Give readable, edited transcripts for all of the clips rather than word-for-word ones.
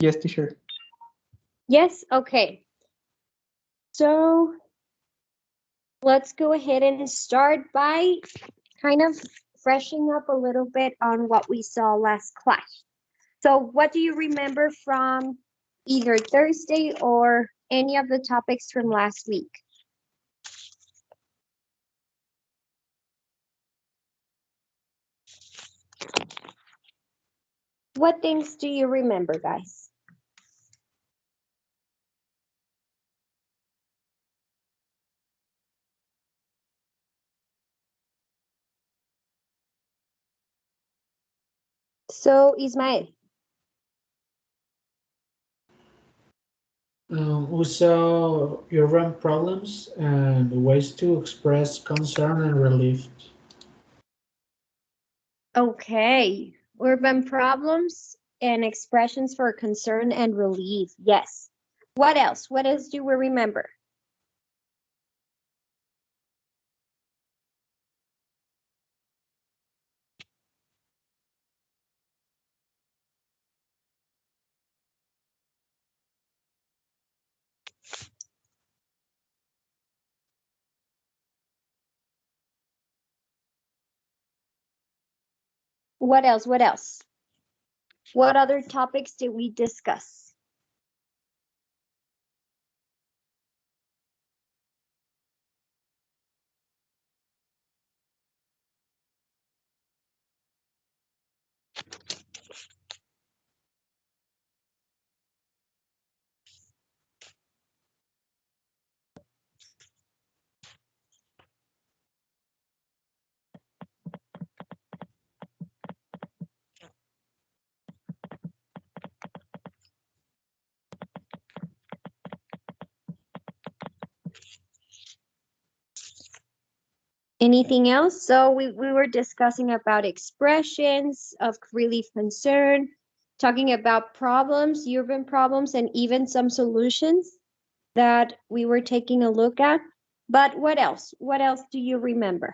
Yes, teacher. Yes, okay. So let's go ahead and start by kind of freshening up a little bit on what we saw last class. So what do you remember from either Thursday or any of the topics from last week? What things do you remember, guys? So, Ismael, We saw urban problems and ways to express concern and relief. okay. Urban problems and expressions for concern and relief. Yes. What else? What else do we remember? What else? What else? What other topics did we discuss? Anything else? So we were discussing about expressions of relief concern, talking about problems, urban problems, and even some solutions that we were taking a look at. But what else? What else do you remember?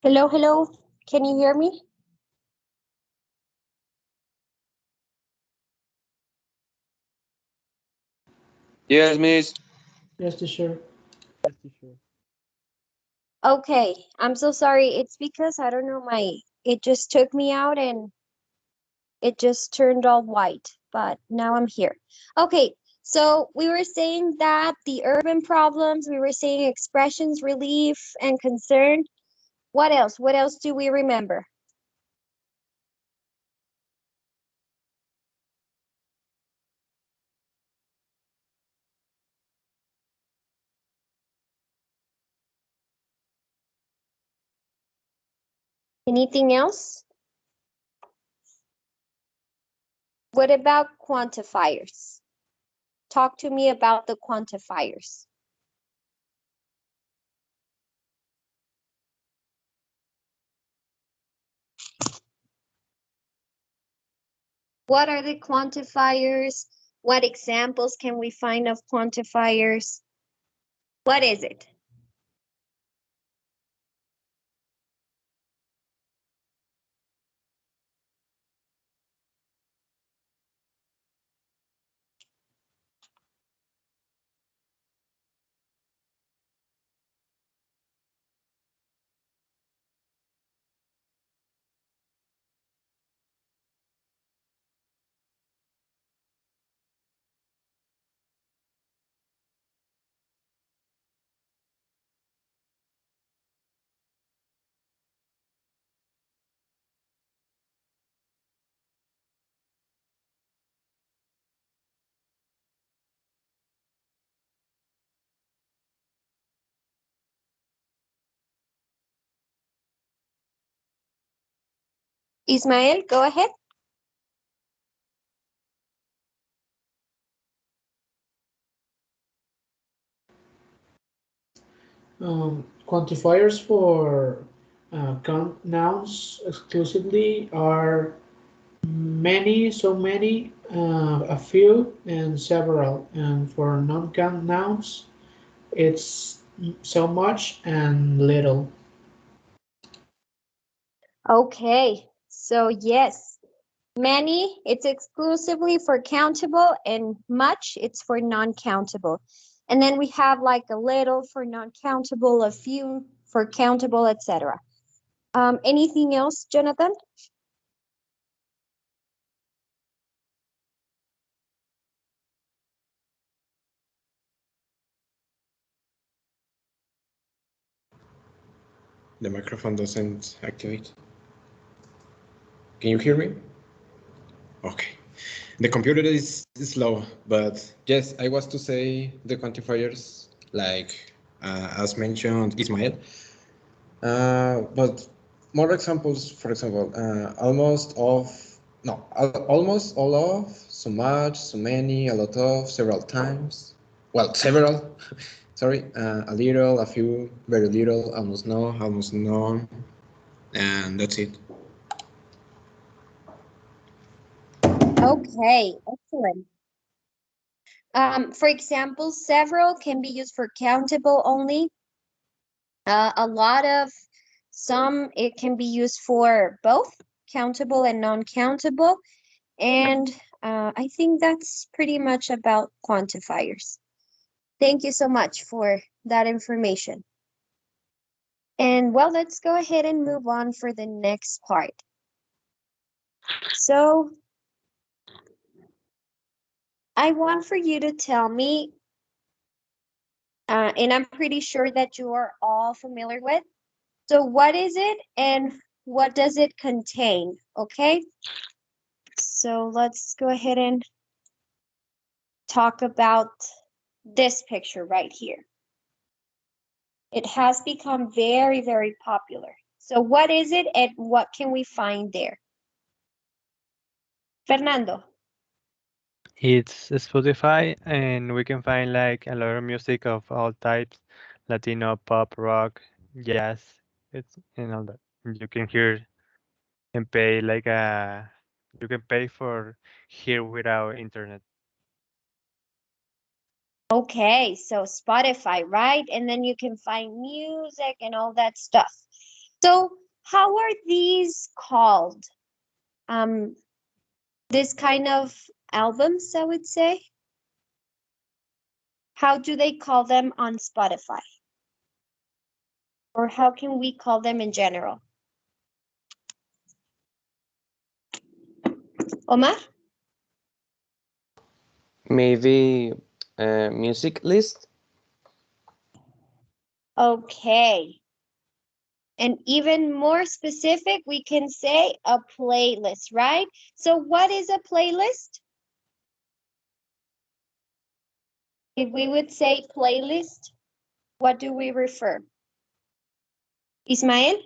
Hello, hello. Can you hear me? Yes, Miss. Yes, teacher. Yes, teacher. Okay, I'm so sorry. It's because I don't know it just took me out and it just turned all white, but now I'm here. Okay, so we were saying that the urban problems, we were saying expressions, relief, and concern. What else? What else do we remember? Anything else? What about quantifiers? Talk to me about the quantifiers. What are the quantifiers? What examples can we find of quantifiers? What is it? Ismael, go ahead. Quantifiers for count nouns exclusively are many, so many, a few, and several. And for non-count nouns, it's so much and little. Okay, so yes, many, it's exclusively for countable, and much, it's for non-countable. And then we have like a little for non-countable, a few for countable, etc. Anything else, Jonathan? The microphone doesn't activate. Can you hear me? Okay. The computer is slow, but yes, I was to say the quantifiers, like as mentioned, Ismael. But more examples, for example, almost all of, so much, so many, a lot of, several times. Well, several, sorry, a little, a few, very little, almost no, almost none, and that's it. Okay, excellent. For example, several can be used for countable only. A lot of, some, it can be used for both countable and non-countable. And I think that's pretty much about quantifiers. Thank you so much for that information. And well, let's go ahead and move on for the next part. So I want for you to tell me, and I'm pretty sure that you are all familiar with. So what is it and what does it contain? Okay. So let's go ahead and talk about this picture right here. It has become very, very popular. So what is it and what can we find there? Fernando. It's Spotify, and we can find like a lot of music of all types, Latino, pop, rock, jazz, it's and all that. You can hear and pay like you can pay for here without internet. Okay, so Spotify, right? And then you can find music and all that stuff. So how are these called? This kind of albums, I would say. How do they call them on Spotify? Or how can we call them in general? Omar? Maybe a music list? Okay. And even more specific, we can say a playlist, right? So what is a playlist? If we would say playlist, what do we refer? Ismael?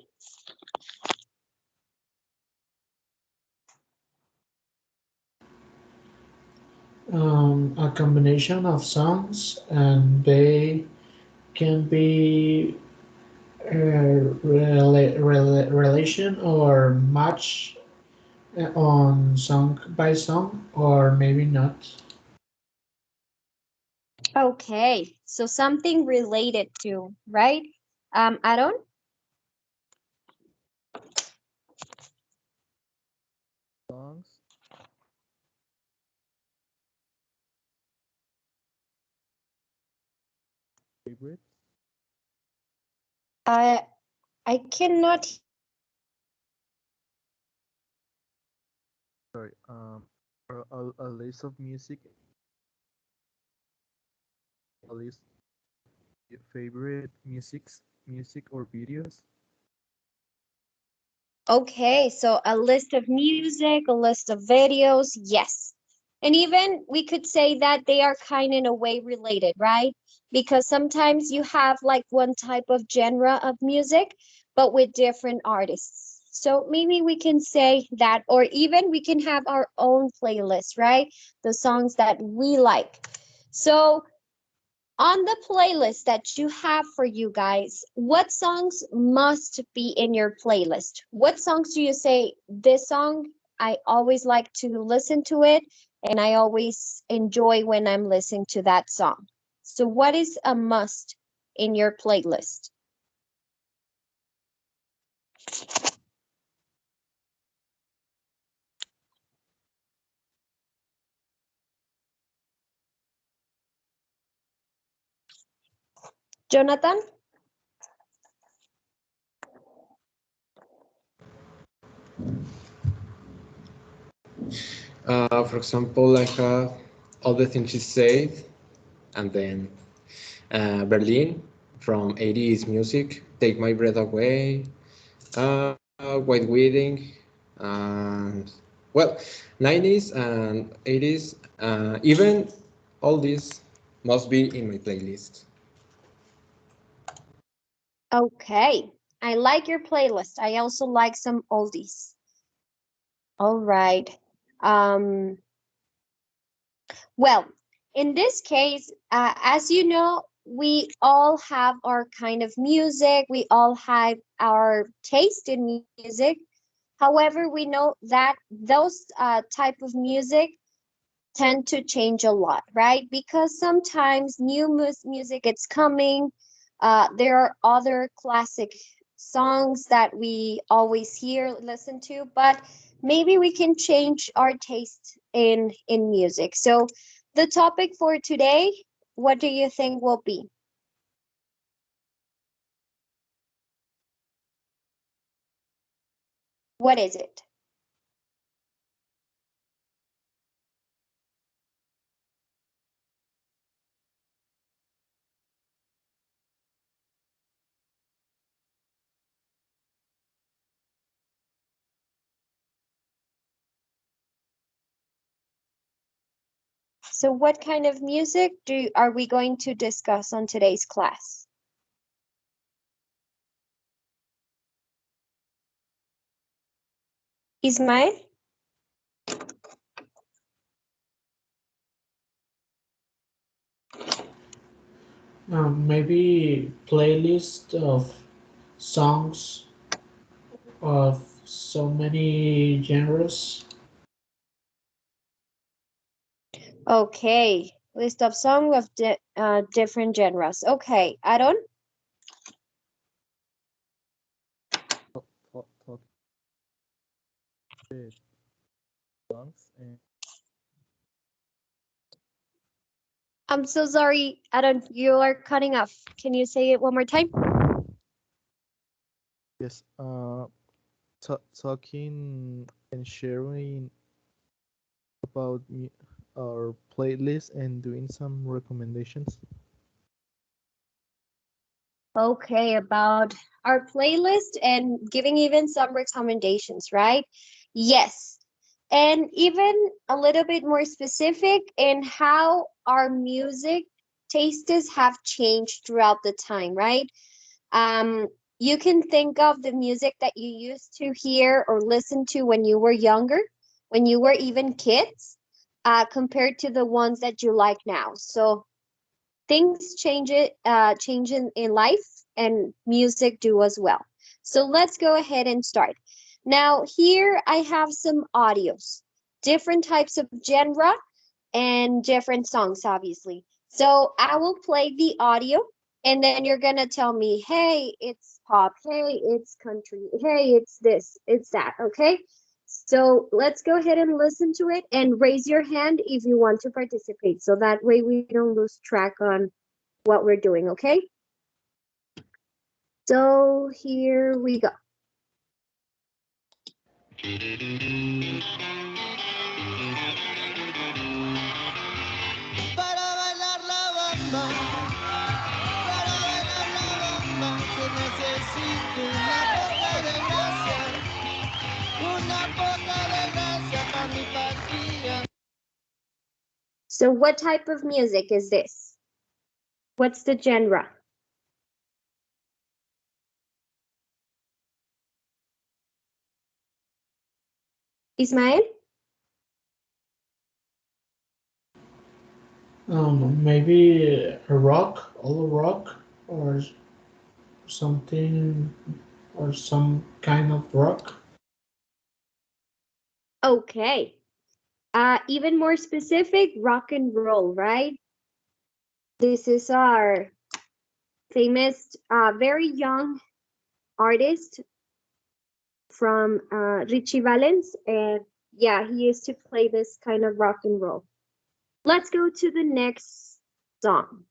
a combination of songs, and they can be relation or match on song by song, or maybe not. Okay, so something related to, right? Aaron? Songs. Favorite. I cannot. Sorry. A list of music. A list of favorite music or videos. Okay, so a list of music, a list of videos, yes. And even we could say that they are kind of in a way related, right? Because sometimes you have like one type of genre of music, but with different artists. So maybe we can say that, or even we can have our own playlist, right? The songs that we like. So on the playlist that you have for you guys, what songs must be in your playlist? What songs do you say, this song, I always like to listen to it, and I always enjoy when I'm listening to that song? So, what is a must in your playlist? Jonathan? For example, I have all the things she said, and then Berlin from 80s music, Take My Breath Away, White Wedding, and well, 90s and 80s, even all these must be in my playlist. Okay, I like your playlist. I also like some oldies. All right. Um, Well, in this case, as you know, we all have our kind of music, we all have our taste in music. However, we know that those type of music tend to change a lot, right? Because sometimes new music it's coming. There are other classic songs that we always hear, listen to, but maybe we can change our taste in music. So the topic for today, what do you think will be? What is it? So what kind of music are we going to discuss on today's class? Ismael? Maybe playlist of songs of so many genres. Okay, list of songs of different genres. Okay, Aaron? Talk with songs and I'm so sorry, Aaron, you are cutting off. Can you say it one more time? yes. Talking and sharing about our playlist and doing some recommendations. Okay, about our playlist and giving even some recommendations, right? Yes. And even a little bit more specific in how our music tastes have changed throughout the time, right? Um, you can think of the music that you used to hear or listen to when you were younger, when you were even kids. compared to the ones that you like now. So things change in life, and music do as well. So let's go ahead and start. Now here I have some audios, different types of genre and different songs, obviously. So I will play the audio, and then you're gonna tell me, hey, it's pop, hey, it's country, hey, it's this, it's that, okay? So let's go ahead and listen to it and raise your hand if you want to participate. So that way we don't lose track on what we're doing, okay? So here we go. Para bailar la bamba, para bailar la bamba, se necesita una poca de gracia para mi patria. So what type of music is this? What's the genre? Ismael? Maybe a rock, all rock, or something, or some kind of rock. Okay. Even more specific, rock and roll, right? This is our famous, very young artist from Richie Valens, and yeah, he used to play this kind of rock and roll. Let's go to the next song.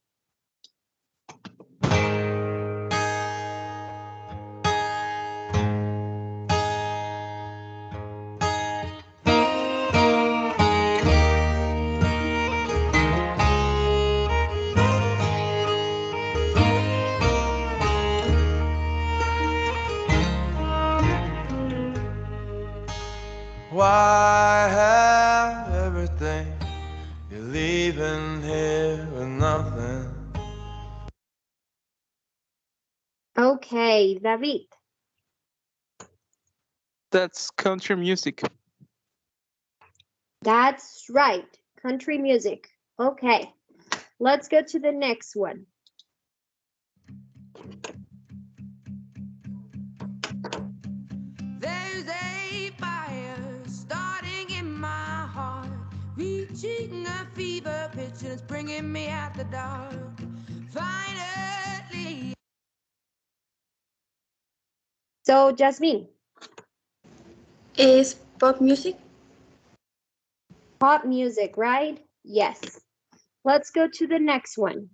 Why have everything? You're leaving here with nothing. Okay, David. That's country music. That's right, country music. Okay, let's go to the next one. There's a fire starting in my heart, reaching a fever pitch and it's bringing me out the dark. Finally. So, Jasmine. Is pop music? Pop music, right? Yes. Let's go to the next one.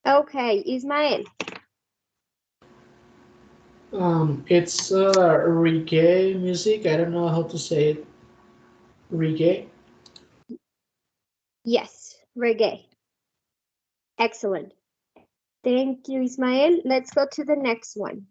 Okay, Ismael. It's reggae music. I don't know how to say it. Reggae. Yes, reggae. Excellent. Thank you, Ismael. Let's go to the next one.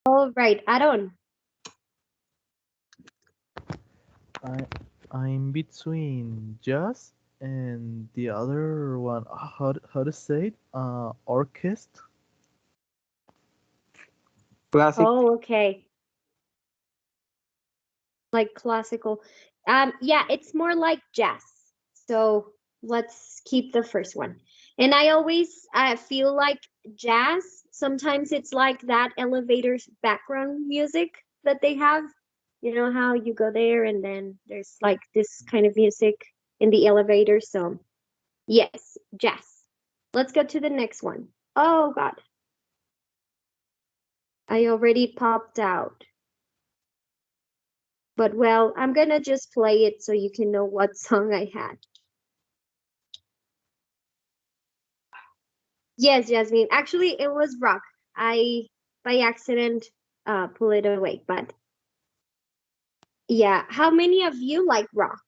All right, Aaron. I'm between jazz and the other one. How to say it? Orchestra. Classic. Oh, okay. Like classical. Yeah, it's more like jazz. So let's keep the first one. And I always feel like jazz, sometimes it's like that elevator's background music that they have. You know how you go there and then there's like this kind of music in the elevator. So yes, jazz. Let's go to the next one. Oh God. I already popped out. But well, I'm gonna just play it so you can know what song I had. Yes, Jasmine. Actually, it was rock. I by accident pull it away, but yeah. How many of you like rock?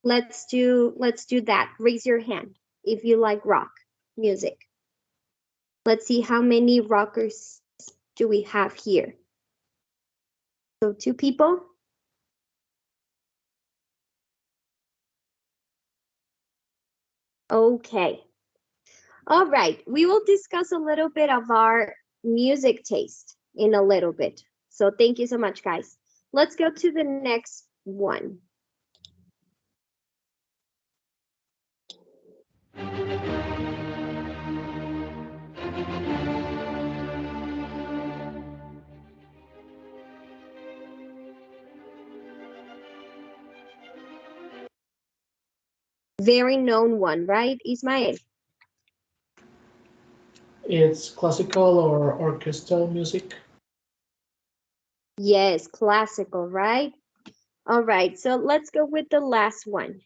Let's do that. Raise your hand if you like rock music. Let's see how many rockers do we have here. So 2 people. Okay. All right. We will discuss a little bit of our music taste in a little bit. So thank you so much, guys. Let's go to the next one. Very known one, right, Ismael? It's classical or orchestral music. Yes, classical, right? All right, so let's go with the last one.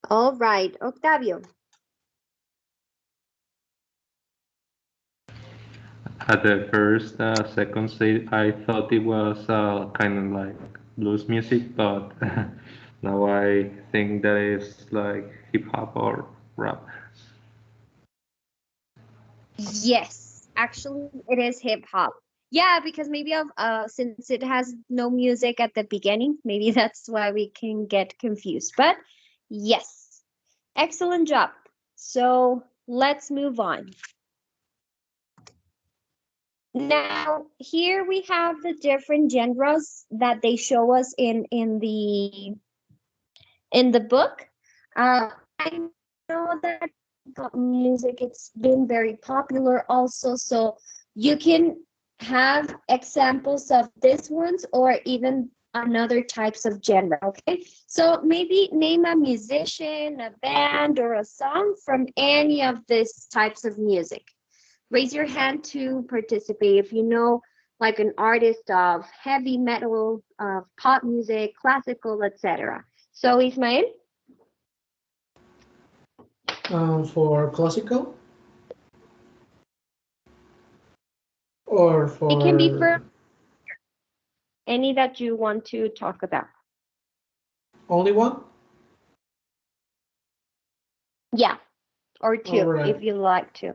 All right, Octavio. At the first, second stage, I thought it was kind of like blues music, but now I think that it's like hip hop or rap. Yes, actually it is hip hop. Yeah, because maybe of since it has no music at the beginning, maybe that's why we can get confused. But yes, excellent job. So let's move on. Now, here we have the different genres that they show us in the book. I know that pop music it's been very popular also, so you can have examples of these ones or even another types of genre. Okay, so maybe name a musician, a band, or a song from any of these types of music. Raise your hand to participate if you know like an artist of heavy metal, pop music, classical, etc. So Ismael? For classical or It can be for for any that you want to talk about. only one? Yeah, or All 2 right. if you like to.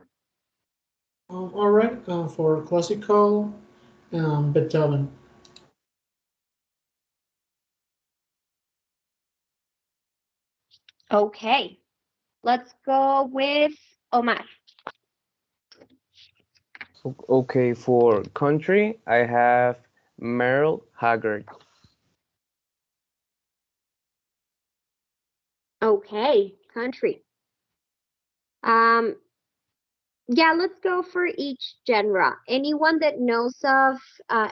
All right. For classical, Beethoven. Okay, let's go with Omar. Okay, for country, I have Merle Haggard. Okay, country. Um, yeah, let's go for each genre. Anyone that knows of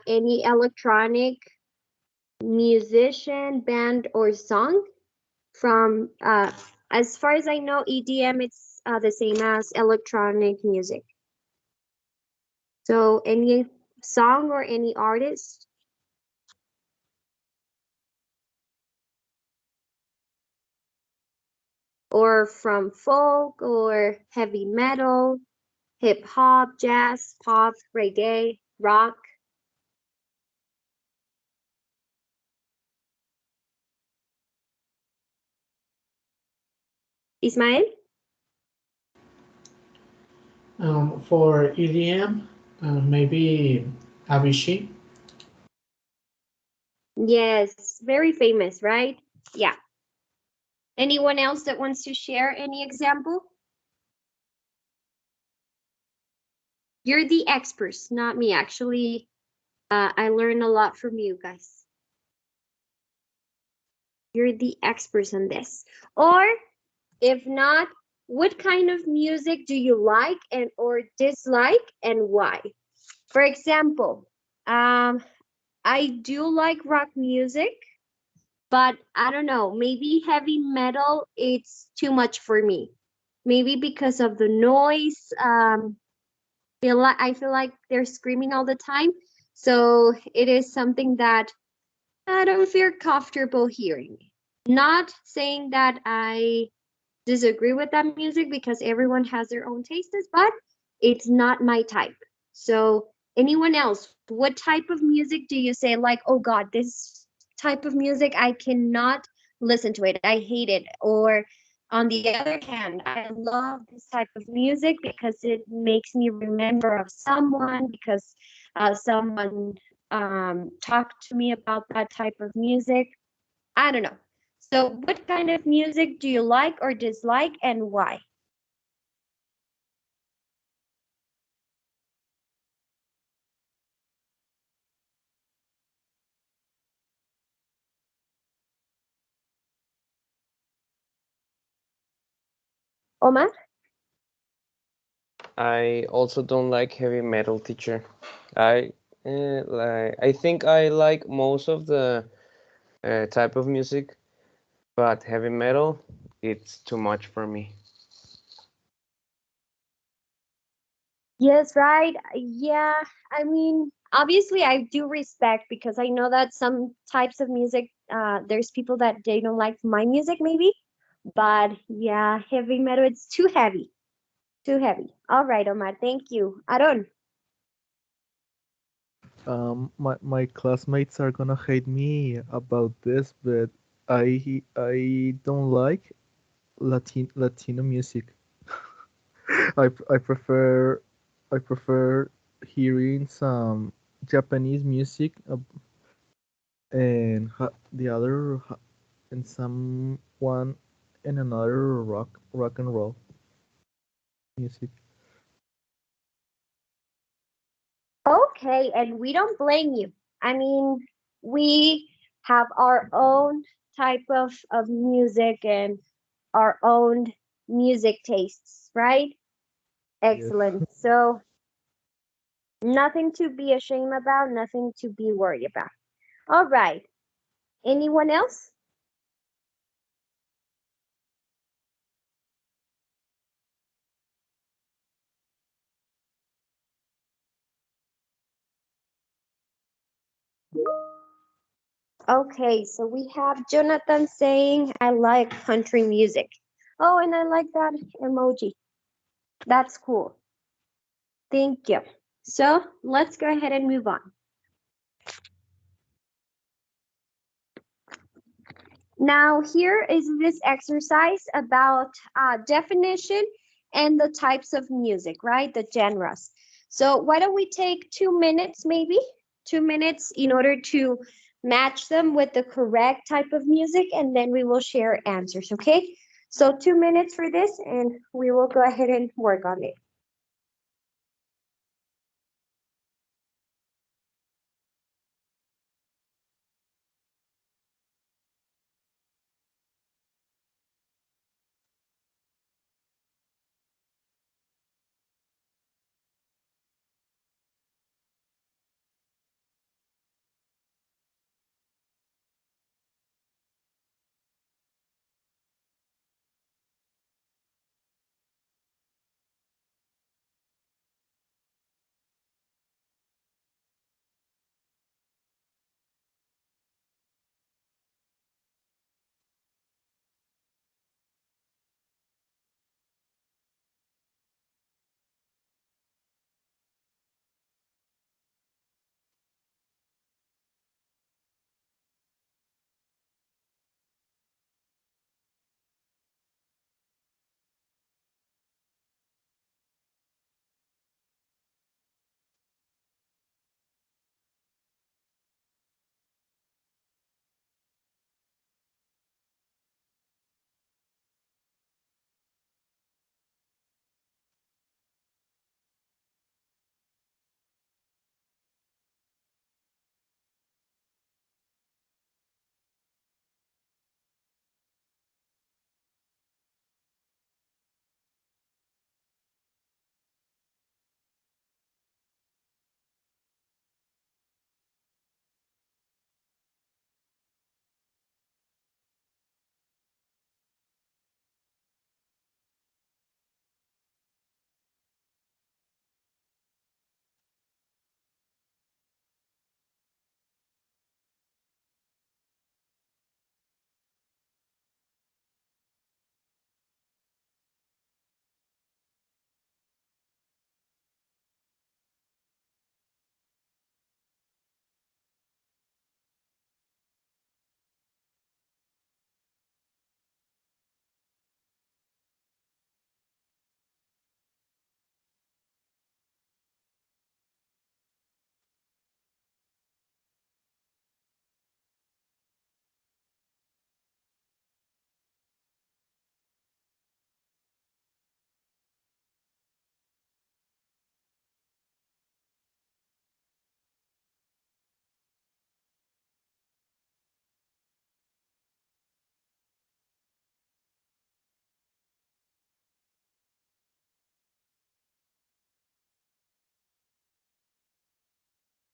any electronic musician, band, or song from, as far as I know, EDM, it's the same as electronic music. So any song or any artist? Or from folk or heavy metal, hip hop, jazz, pop, reggae, rock? Ismael? For EDM, maybe Avicii. Yes, very famous, right? Yeah. Anyone else that wants to share any example? You're the experts, not me. Actually, I learned a lot from you guys. You're the experts on this. Or if not, what kind of music do you like and or dislike and why? For example, I do like rock music, but I don't know, maybe heavy metal, it's too much for me. Maybe because of the noise. I feel like they're screaming all the time. So it is something that I don't feel comfortable hearing. Not saying that I disagree with that music because everyone has their own tastes, but it's not my type. So anyone else, what type of music do you say like, oh God, this type of music I cannot listen to it. I hate it. Or on the other hand, I love this type of music because it makes me remember of someone because someone talked to me about that type of music. I don't know. So, what kind of music do you like or dislike and why? Omar? I also don't like heavy metal, teacher. I I think I like most of the type of music, but heavy metal, it's too much for me. Yes, right. Yeah, I mean, obviously, I do respect because I know that some types of music, there's people that they don't like my music, maybe. But yeah, heavy metal, it's too heavy. Too heavy. All right, Omar, thank you. Aaron. My classmates are gonna hate me about this, but I don't like Latino music. I prefer hearing some Japanese music and and someone and another rock and roll music. Okay, and we don't blame you. I mean, we have our own type of music and our own music tastes, right? Yes. Excellent. So, nothing to be ashamed about, nothing to be worried about. All right. Anyone else? Okay, so we have Jonathan saying, I like country music. Oh, and I like that emoji. That's cool. Thank you. So let's go ahead and move on. Now, here is this exercise about definition and the types of music, right? The genres. So why don't we take 2 minutes, maybe 2 minutes in order to match them with the correct type of music, and then we will share answers, okay? So 2 minutes for this, and we will go ahead and work on it.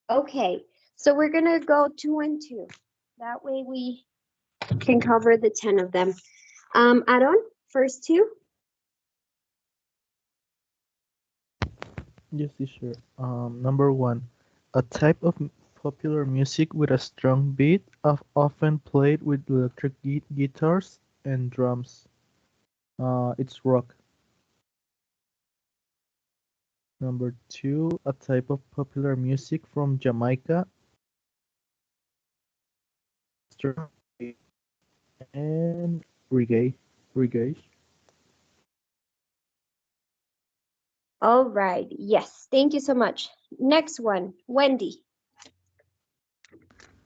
Okay, so we're gonna go 2 and 2. That way we can cover the 10 of them. Aaron, first two. Yes, teacher. Number one, a type of popular music with a strong beat, often played with electric guitars and drums. It's rock. Number two, a type of popular music from Jamaica, strong beat and reggae. Reggae. All right, yes, thank you so much. Next one, Wendy.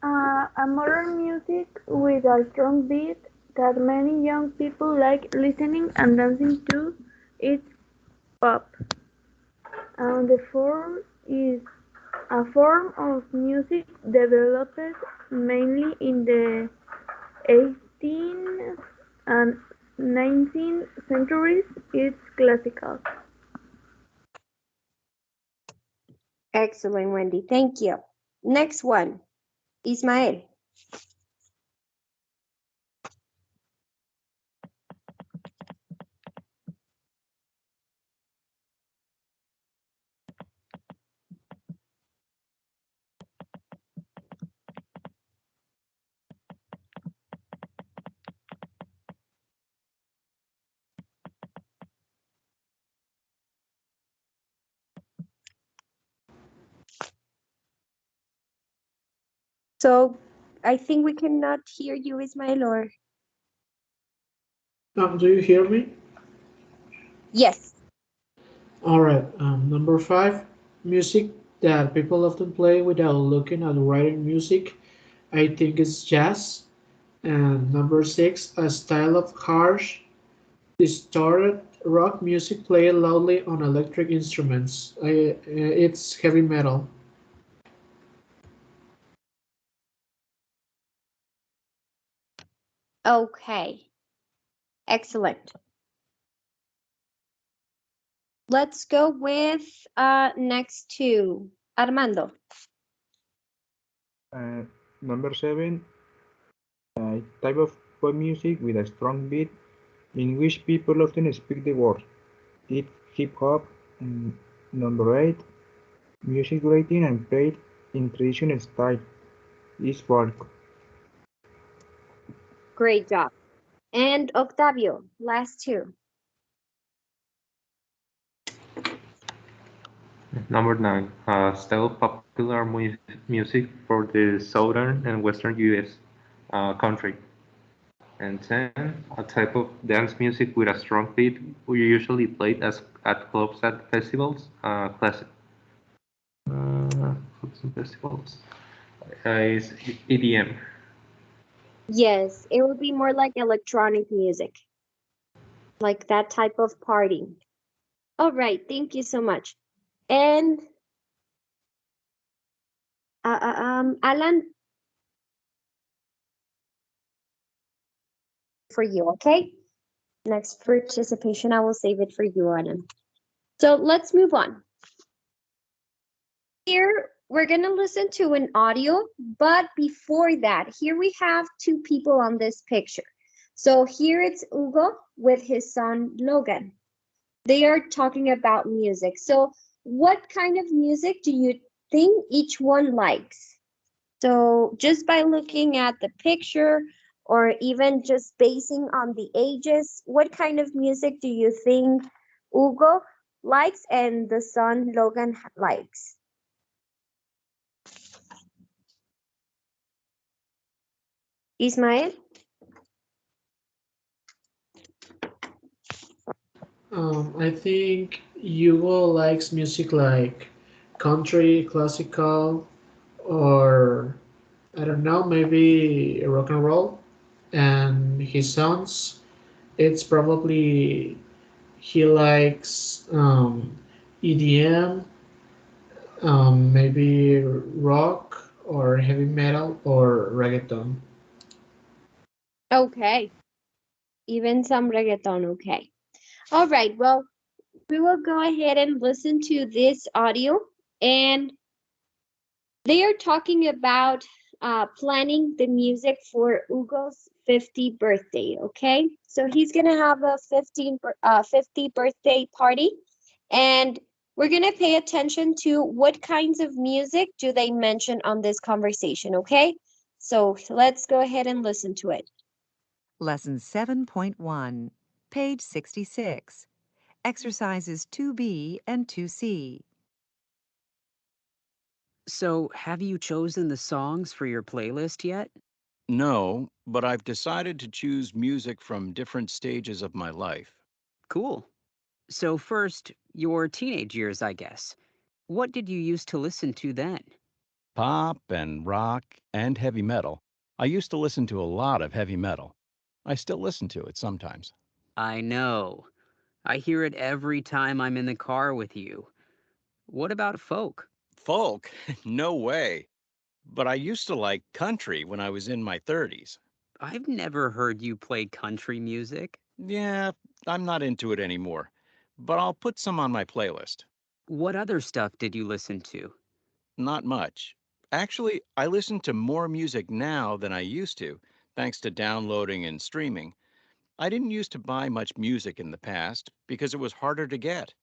A modern music with a strong beat that many young people like listening and dancing to. It's pop. And the form is a form of music developed mainly in the 18th and 19th centuries. It's classical. Excellent, Wendy, thank you. Next one, Ismael. So I think we cannot hear you, Ismael, or Do you hear me? yes. All right. Number 5, music that people often play without looking at writing music. I think it's jazz. And number 6, a style of harsh, distorted rock music played loudly on electric instruments. It's heavy metal. Okay, excellent. Let's go with next two. Armando. Number 7, type of pop music with a strong beat in which people often speak the words. It's hip hop. And number 8, music written and played in traditional style. It's folk. Great job. And Octavio, last two. Number 9, style popular music for the southern and western U.S. Country. And 10, a type of dance music with a strong beat, we usually played at clubs at festivals. Classic. Clubs and festivals. Is EDM. Yes, it would be more like electronic music, like that type of party. All right, thank you so much. And Alan, for you, okay? Next participation, I will save it for you, Alan. So let's move on. Here, we're going to listen to an audio, but before that, here we have two people on this picture. So here it's Hugo with his son Logan. They are talking about music. So what kind of music do you think each one likes? So just by looking at the picture or even just basing on the ages, what kind of music do you think Hugo likes and the son Logan likes? Ismael? I think Hugo likes music like country, classical, or I don't know, maybe rock and roll. And his songs, it's probably he likes EDM, maybe rock or heavy metal or reggaeton. Okay, even some reggaeton, okay. All right, well, we will go ahead and listen to this audio and They are talking about planning the music for Hugo's 50th birthday, okay? So he's gonna have a 50 birthday party, and we're gonna pay attention to what kinds of music do they mention on this conversation, okay? So let's go ahead and listen to it. Lesson 7.1, page 66. Exercises 2B and 2C. So, have you chosen the songs for your playlist yet? No, but I've decided to choose music from different stages of my life. Cool. So, first, your teenage years, I guess. What did you used to listen to then? Pop and rock and heavy metal. I used to listen to a lot of heavy metal. I still listen to it sometimes. I know. I hear it every time I'm in the car with you. What about folk? Folk? No way. But I used to like country when I was in my 30s. I've never heard you play country music. Yeah, I'm not into it anymore. But I'll put some on my playlist. What other stuff did you listen to? Not much. Actually, I listen to more music now than I used to, thanks to downloading and streaming. I didn't used to buy much music in the past because it was harder to get.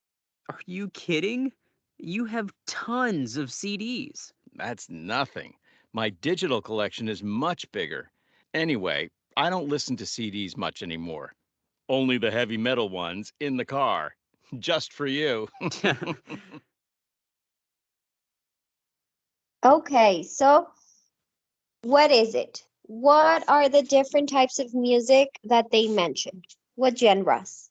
Are you kidding? You have tons of CDs. That's nothing. My digital collection is much bigger. Anyway, I don't listen to CDs much anymore. Only the heavy metal ones in the car. Just for you. Okay, so what is it? What are the different types of music that they mentioned? What genres?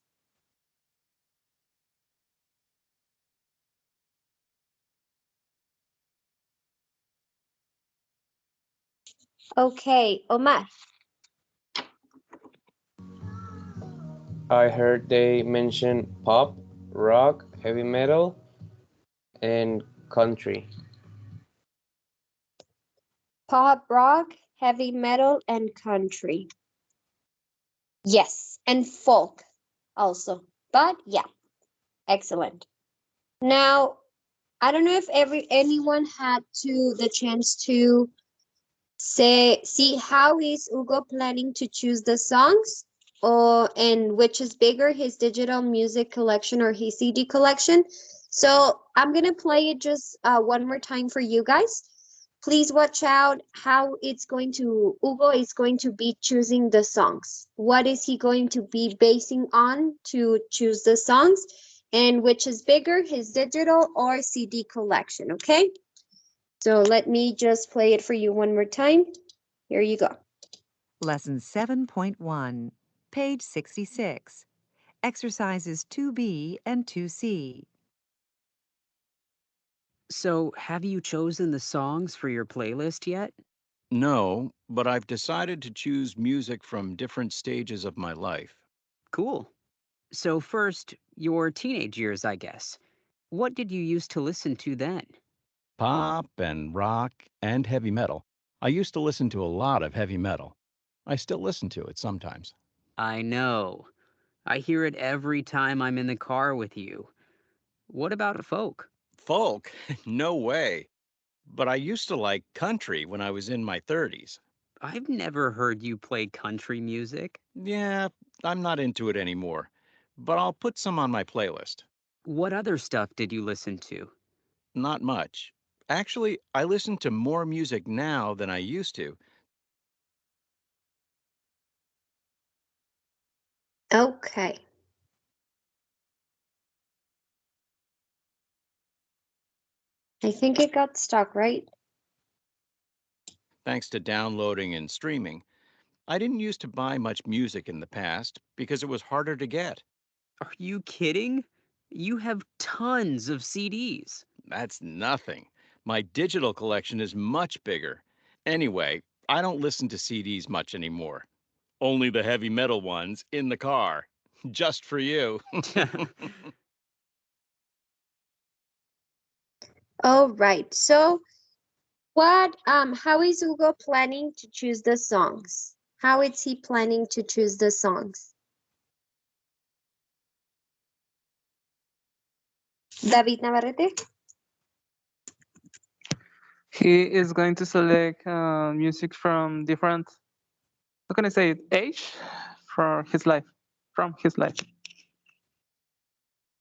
Okay, Omar. I heard they mention pop, rock, heavy metal, and country. Pop, rock, heavy metal, and country. Yes, and folk also. But yeah, excellent. Now, I don't know if anyone had the chance to see how is Hugo planning to choose the songs, or and which is bigger, his digital music collection or his CD collection. So I'm gonna play it just one more time for you guys. Please watch out how Hugo is going to be choosing the songs. What is he going to be basing on to choose the songs, and which is bigger, his digital or CD collection, okay? So let me just play it for you one more time. Here you go. Lesson 7.1, page 66. Exercises 2B and 2C. So, have you chosen the songs for your playlist yet? No, but I've decided to choose music from different stages of my life. Cool. So, first, your teenage years, I guess. What did you used to listen to then? Pop and rock and heavy metal. I used to listen to a lot of heavy metal. I still listen to it sometimes. I know. I hear it every time I'm in the car with you. What about folk? Folk? No way. But I used to like country when I was in my 30s. I've never heard you play country music. Yeah, I'm not into it anymore. But I'll put some on my playlist. What other stuff did you listen to? Not much. Actually, I listen to more music now than I used to. Okay. I think it got stuck, right? Thanks to downloading and streaming. I didn't used to buy much music in the past because it was harder to get. Are you kidding? You have tons of CDs. That's nothing. My digital collection is much bigger. Anyway, I don't listen to CDs much anymore. Only the heavy metal ones in the car. Just for you. All right. So how is Hugo planning to choose the songs? How is he planning to choose the songs? David Navarrete? He is going to select music from different, how can I say it, age for his life, from his life.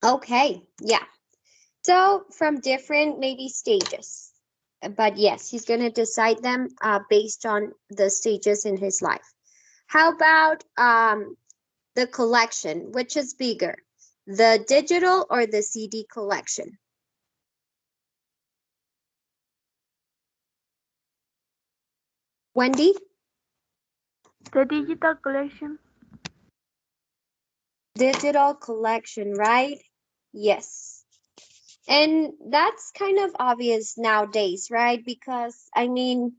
Okay, yeah. So from different maybe stages. But yes, he's going to decide them based on the stages in his life. How about the collection? Which is bigger, the digital or the CD collection? Wendy? The digital collection. Digital collection, right? Yes. And that's kind of obvious nowadays, right? Because I mean,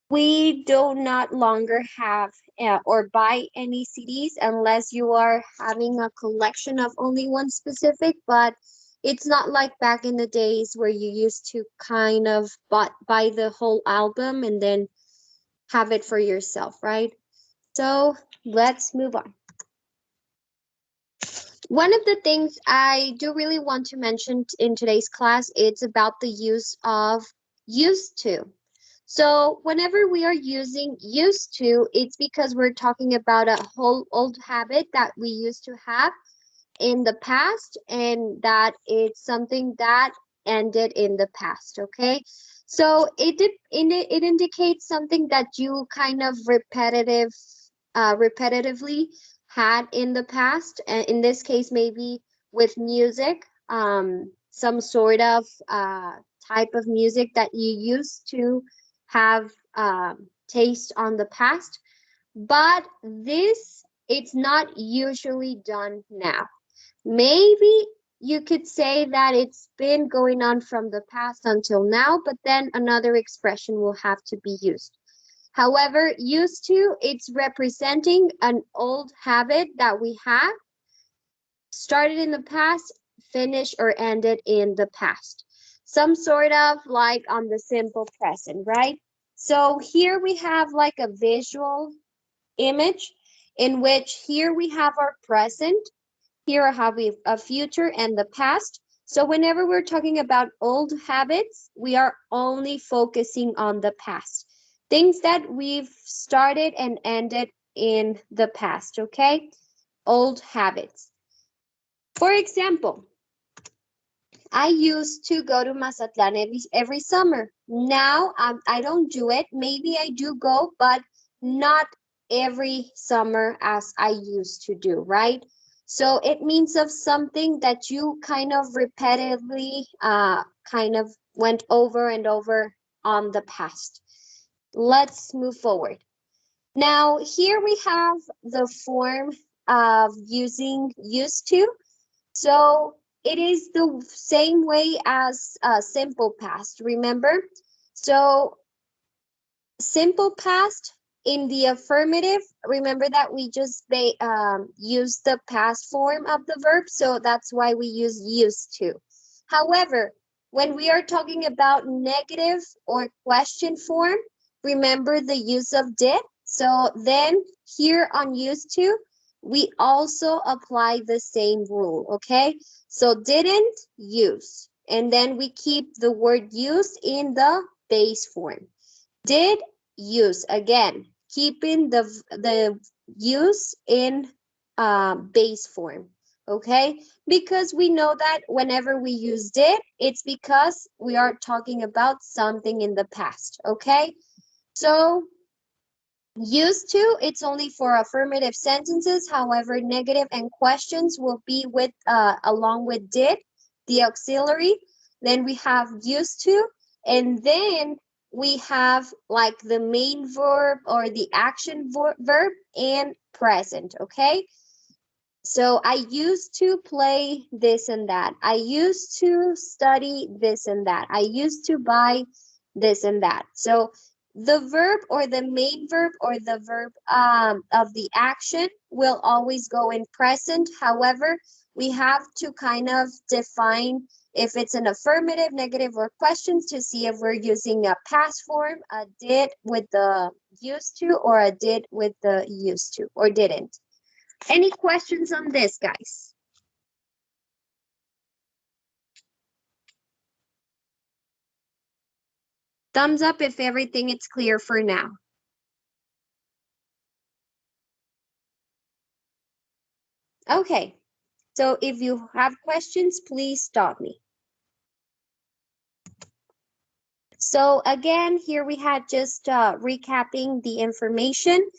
we do not longer have or buy any CDs unless you are having a collection of only one specific, but it's not like back in the days where you used to kind of buy the whole album and then have it for yourself, right? So let's move on. One of the things I do really want to mention in today's class, it's about the use of used to. So whenever we are using used to, it's because we're talking about a whole old habit that we used to have in the past and that it's something that ended in the past, okay? So it indicates something that you kind of repetitively had in the past, and in this case maybe with music, some sort of type of music that you used to have taste on the past, but this it's not usually done now. Maybe you could say that it's been going on from the past until now, but then another expression will have to be used. However, used to, it's representing an old habit that we have, started in the past, finished or ended in the past. Some sort of like on the simple present, right? So here we have like a visual image in which here we have our present, here have we a future and the past. So whenever we're talking about old habits, we are only focusing on the past. Things that we've started and ended in the past, okay? Old habits. For example, I used to go to Mazatlan every summer. Now I don't do it. Maybe I do go, but not every summer as I used to do, right? So it means of something that you kind of repetitively kind of went over and over on the past. Let's move forward. Now here we have the form of using used to. So it is the same way as simple past, remember? So simple past in the affirmative, remember that we just use the past form of the verb, so that's why we use used to. However, when we are talking about negative or question form, remember the use of did. So then here on used to, we also apply the same rule, okay? So didn't, use. And then we keep the word used in the base form. Did, use. Again, keeping the use in base form, okay? Because we know that whenever we use did, it's because we are talking about something in the past, okay? So used to, it's only for affirmative sentences. However, negative and questions will be with along with did, the auxiliary. Then we have used to, and then we have like the main verb or the action verb and present, okay? So I used to play this and that. I used to study this and that. I used to buy this and that. So the verb or the main verb or the verb of the action will always go in present. However, we have to kind of define if it's an affirmative, negative, or questions to see if we're using a past form, a did with the used to, or a did with the used to, or didn't. Any questions on this, guys? Thumbs up if everything is clear for now. Okay, so if you have questions, please stop me. So again, here we had just recapping the information.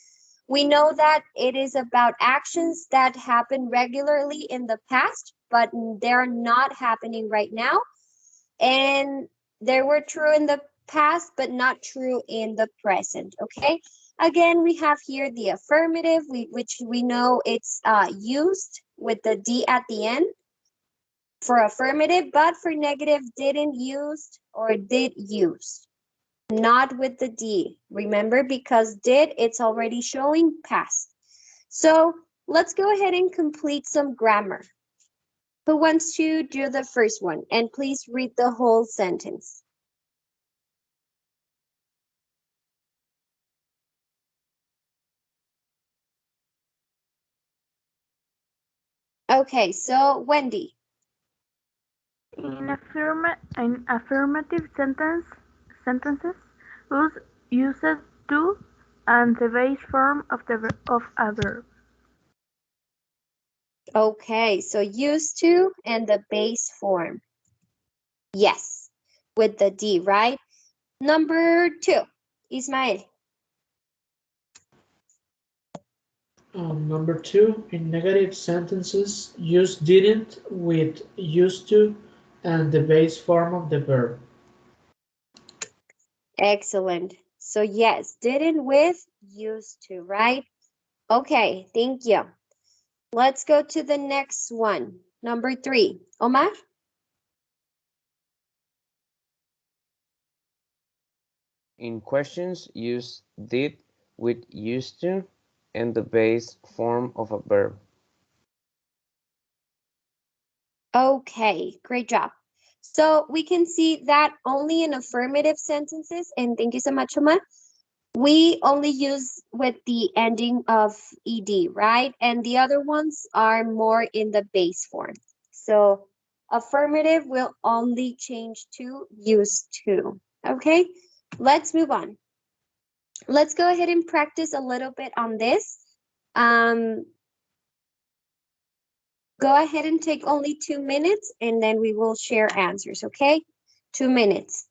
We know that it is about actions that happen regularly in the past, but they're not happening right now. And they were true in the past, but not true in the present, okay? Again, we have here the affirmative, which we know it's used with the D at the end for affirmative, but for negative, didn't used or did used. Not with the D. Remember, because did, it's already showing past. So let's go ahead and complete some grammar. Who wants to do the first one? And please read the whole sentence. Okay, so Wendy. In affirmative sentences, use to and the base form of a verb. Okay, so used to and the base form. Yes, with the D, right? Number 2, Ismael. Number 2, in negative sentences, use didn't with used to and the base form of the verb. Excellent. So yes, didn't with used to, right? Okay, thank you. Let's go to the next one. Number 3, Omar. In questions, use did with used to and the base form of a verb. Okay, great job. So we can see that only in affirmative sentences, and thank you so much, Omar, we only use with the ending of ed, right? And the other ones are more in the base form. So affirmative will only change to used to. Okay, let's move on. Let's go ahead and practice a little bit on this. Go ahead and take only 2 minutes and then we will share answers, okay? 2 minutes.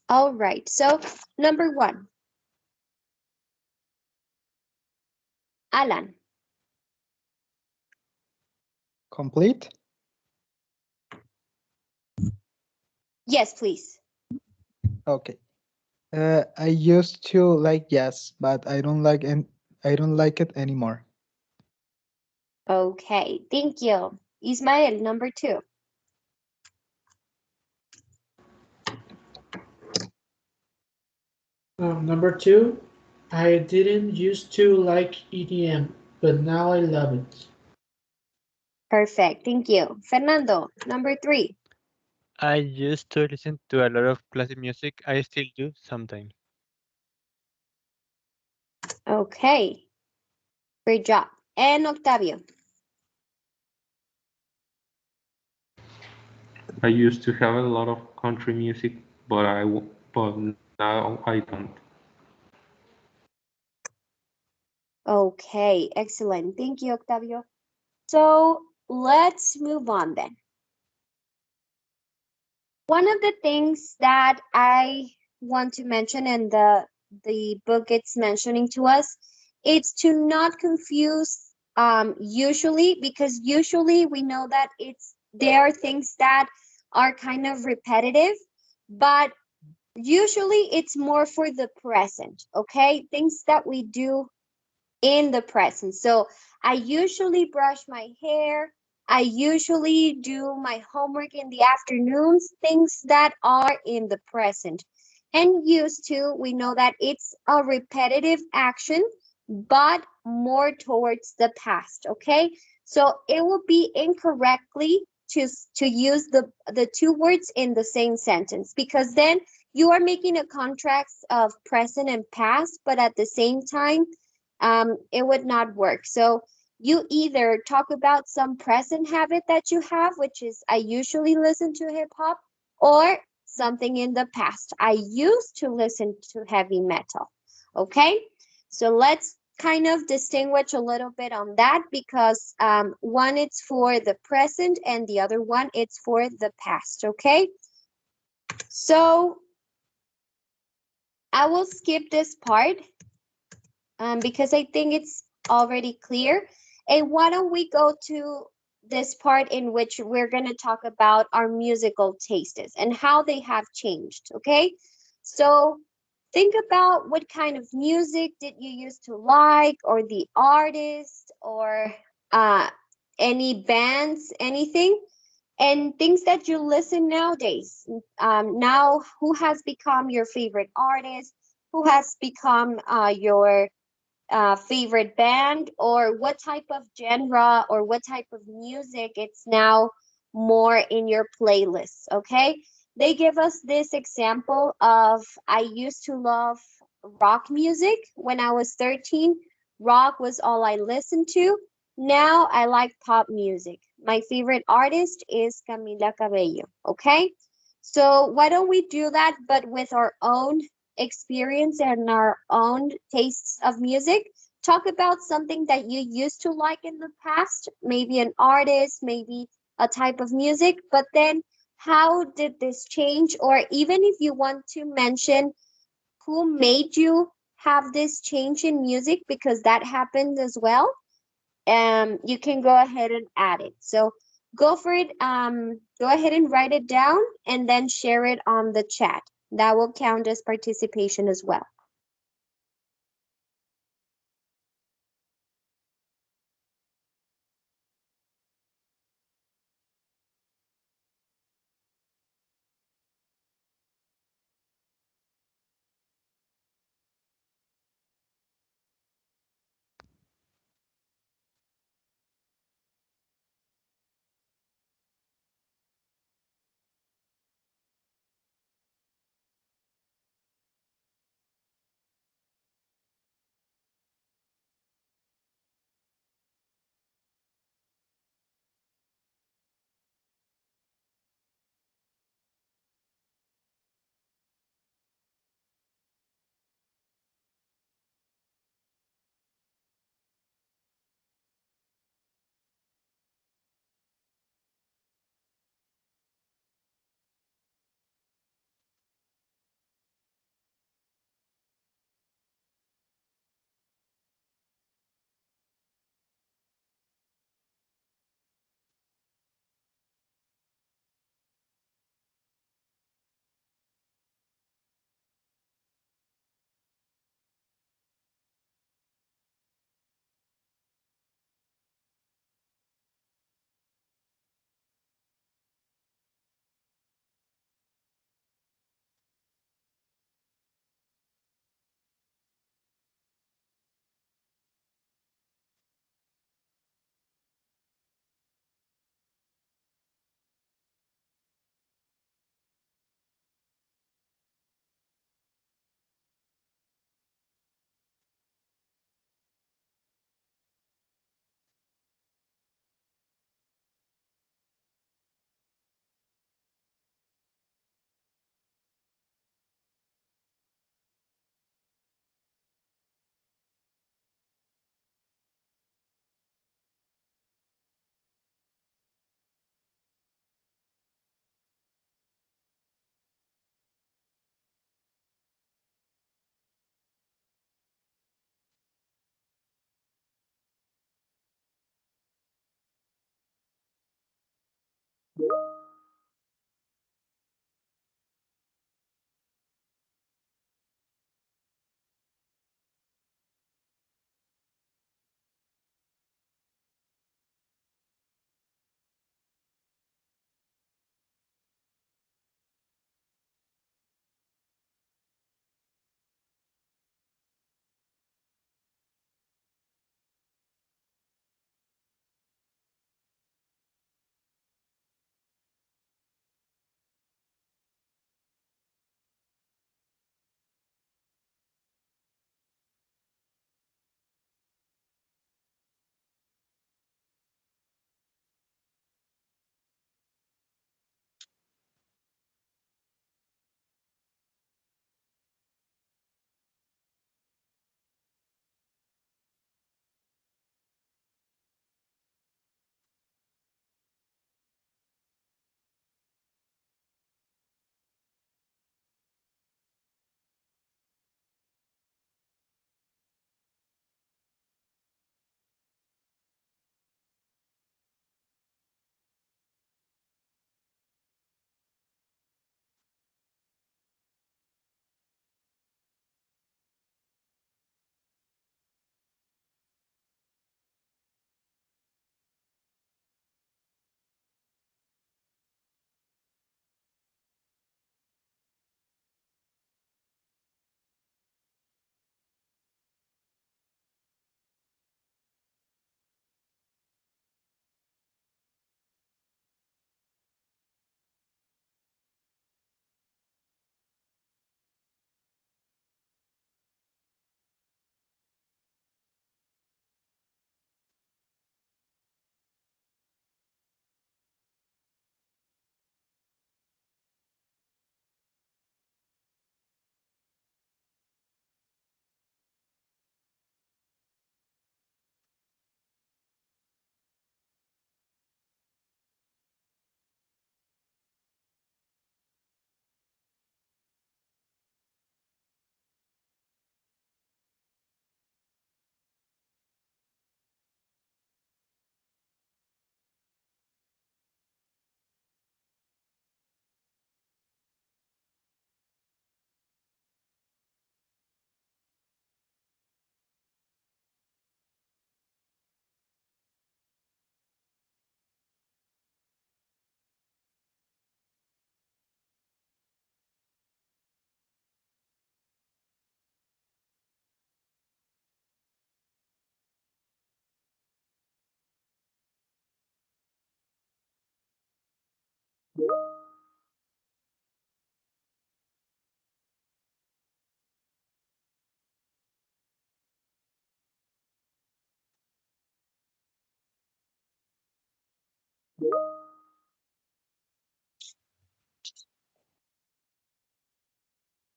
All right, so number 1. Alan. Complete? Yes, please. Okay. I used to like jazz, but I don't like it anymore. Okay, thank you. Ismael, number 2. Number 2, I didn't used to like EDM, but now I love it. Perfect, thank you. Fernando, number 3. I used to listen to a lot of classic music. I still do sometimes. Okay, great job. And Octavio. I used to have a lot of country music, but now I don't. Okay, excellent. Thank you, Octavio. So let's move on then. One of the things that I want to mention, and the book it's mentioning to us, it's to not confuse usually, because usually we know that there are things that are kind of repetitive, but usually it's more for the present, okay? Things that we do in the present. So I usually brush my hair. I usually do my homework in the afternoons, things that are in the present. And used to, we know that it's a repetitive action, but more towards the past, okay? So it would be incorrectly to use the two words in the same sentence, because then you are making a contrast of present and past, but at the same time, it would not work. So you either talk about some present habit that you have, which is I usually listen to hip hop, or something in the past. I used to listen to heavy metal. Okay, so let's kind of distinguish a little bit on that, because one it's for the present and the other one it's for the past. Okay, so I will skip this part because I think it's already clear. And why don't we go to this part in which we're going to talk about our musical tastes and how they have changed, okay? So think about what kind of music did you used to like, or the artist, or uh, any bands, anything, and things that you listen nowadays. Now, who has become your favorite artist? Who has become your favorite band, or what type of genre or what type of music it's now more in your playlist, okay? They give us this example of I used to love rock music when I was 13. Rock was all I listened to. Now I like pop music. My favorite artist is Camila Cabello, okay? So why don't we do that, but with our own experience and our own tastes of music? Talk about something that you used to like in the past, maybe an artist, maybe a type of music, but then how did this change? Or even if you want to mention who made you have this change in music, because that happened as well, you can go ahead and add it. So go for it. Go ahead and write it down and then share it on the chat. That will count as participation as well.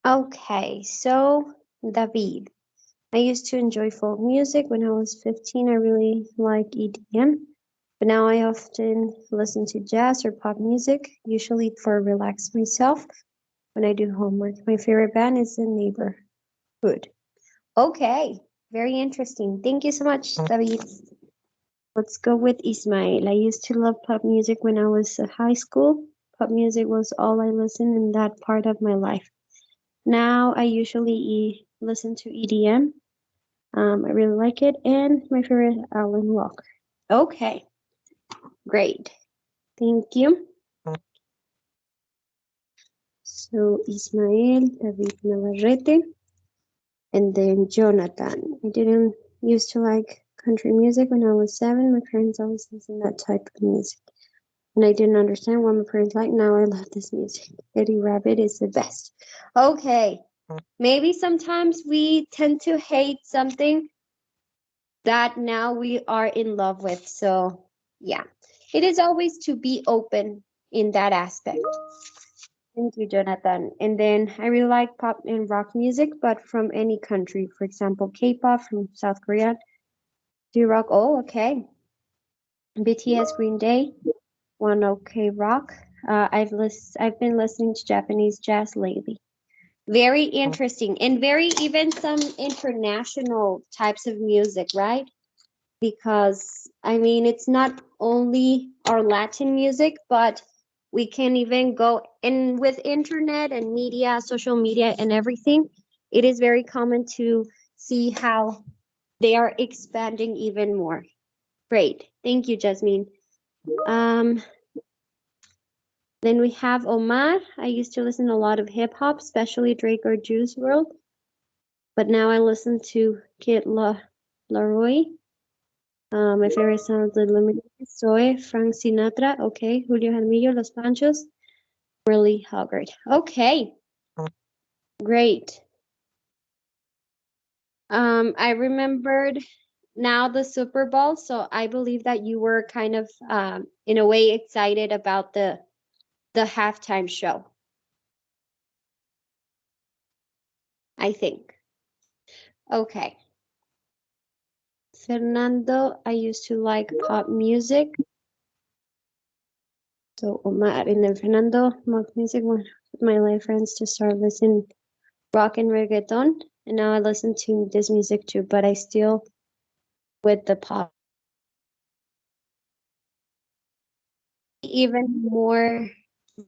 Okay, so David, I used to enjoy folk music when I was 15. I really like EDM, but now I often listen to jazz or pop music, usually for relax myself when I do homework. My favorite band is The Neighborhood. Okay, very interesting. Thank you so much, David. Let's go with Ismail. I used to love pop music when I was in high school. Pop music was all I listened in that part of my life. Now I usually listen to EDM. I really like it, and my favorite Alan Walker. Okay, great. Thank you. So Ismael, David Navarrete, and then Jonathan. I didn't used to like country music when I was 7. My parents always listened to that type of music. And I didn't understand what my parents like. Now I love this music. Eddie Rabbit is the best. Okay. Maybe sometimes we tend to hate something that now we are in love with. So yeah, it is always to be open in that aspect. Thank you, Jonathan. And then I really like pop and rock music, but from any country. For example, K-pop from South Korea. Do you rock? Oh, okay. BTS, Green Day, One OK Rock. I've been listening to Japanese jazz lately. Very interesting, and very even some international types of music, right? Because I mean, it's not only our Latin music, but we can even go in with internet and media, social media, and everything. It is very common to see how they are expanding even more. Great, thank you, Jasmine. Then we have Omar. I used to listen to a lot of hip hop, especially Drake or Juice WRLD. But now I listen to Kid Laroi. My favorite song is The Limited, Soy, Frank Sinatra, okay, Julio Jaramillo, Los Panchos, Really Hubbard. Okay, great. I remembered now the Super Bowl, so I believe that you were kind of, in a way, excited about the halftime show. I think. Okay. Fernando, I used to like pop music. So Omar and then Fernando, pop music, one of my life friends to start listening rock and reggaeton. And now I listen to this music too, but I still with the pop. Even more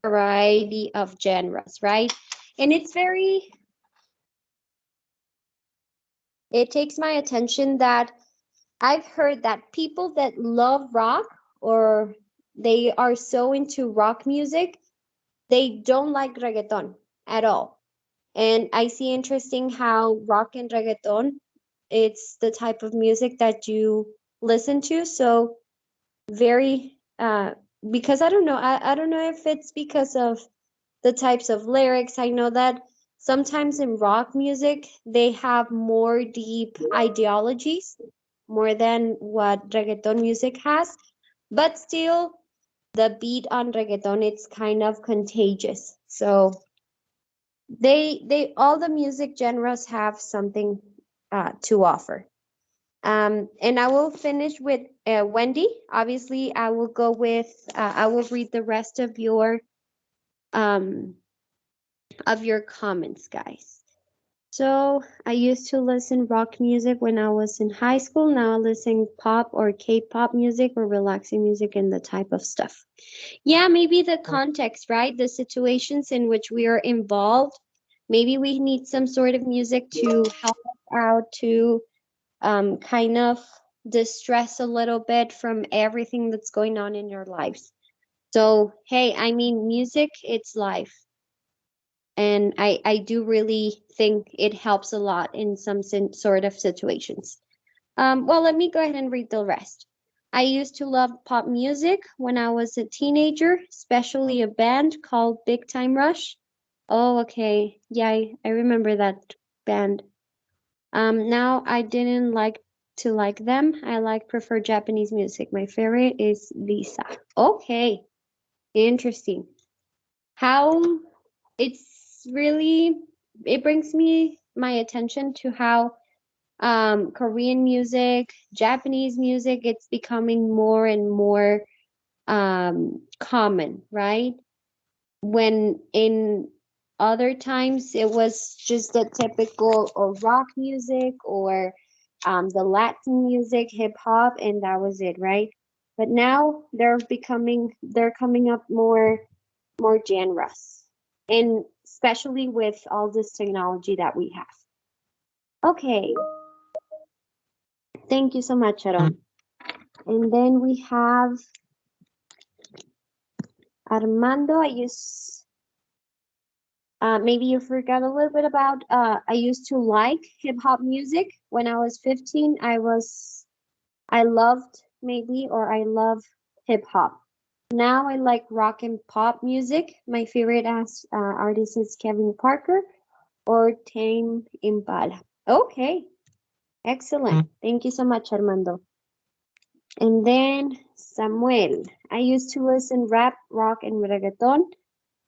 variety of genres, right? And it's very, it takes my attention that I've heard that people that love rock or they are so into rock music, they don't like reggaeton at all. And I see interesting how rock and reggaeton, it's the type of music that you listen to. So very, because I don't know, I don't know if it's because of the types of lyrics. I know that sometimes in rock music, they have more deep ideologies, more than what reggaeton music has, but still the beat on reggaeton, it's kind of contagious. So they all the music genres have something to offer. And I will finish with Wendy. Obviously, I will go with I will read the rest of your comments, guys. So I used to listen rock music when I was in high school. Now I listen pop or K-pop music or relaxing music and the type of stuff. Yeah, maybe the context, right? The situations in which we are involved. Maybe we need some sort of music to help us out to kind of distress a little bit from everything that's going on in your lives. So, hey, I mean, music, it's life. And I do really think it helps a lot in some sort of situations. Well, let me go ahead and read the rest. I used to love pop music when I was a teenager, especially a band called Big Time Rush. Oh, okay. Yeah, I remember that band. Now I didn't like to like them. I prefer Japanese music. My favorite is Lisa. Okay, interesting. How it's really it brings me my attention to how Korean music, Japanese music, it's becoming more and more common, right? When in other times it was just the typical or rock music or the Latin music, hip hop, and that was it, right? But now they're coming up more genres, and especially with all this technology that we have. Okay, thank you so much, Aaron. And then we have Armando. Maybe you forgot a little bit about, I used to like hip hop music. When I was 15, I love hip hop. Now I like rock and pop music. My favorite artist is Kevin Parker or Tame Impala. Okay, excellent. Thank you so much, Armando. And then Samuel. I used to listen rap, rock, and reggaeton.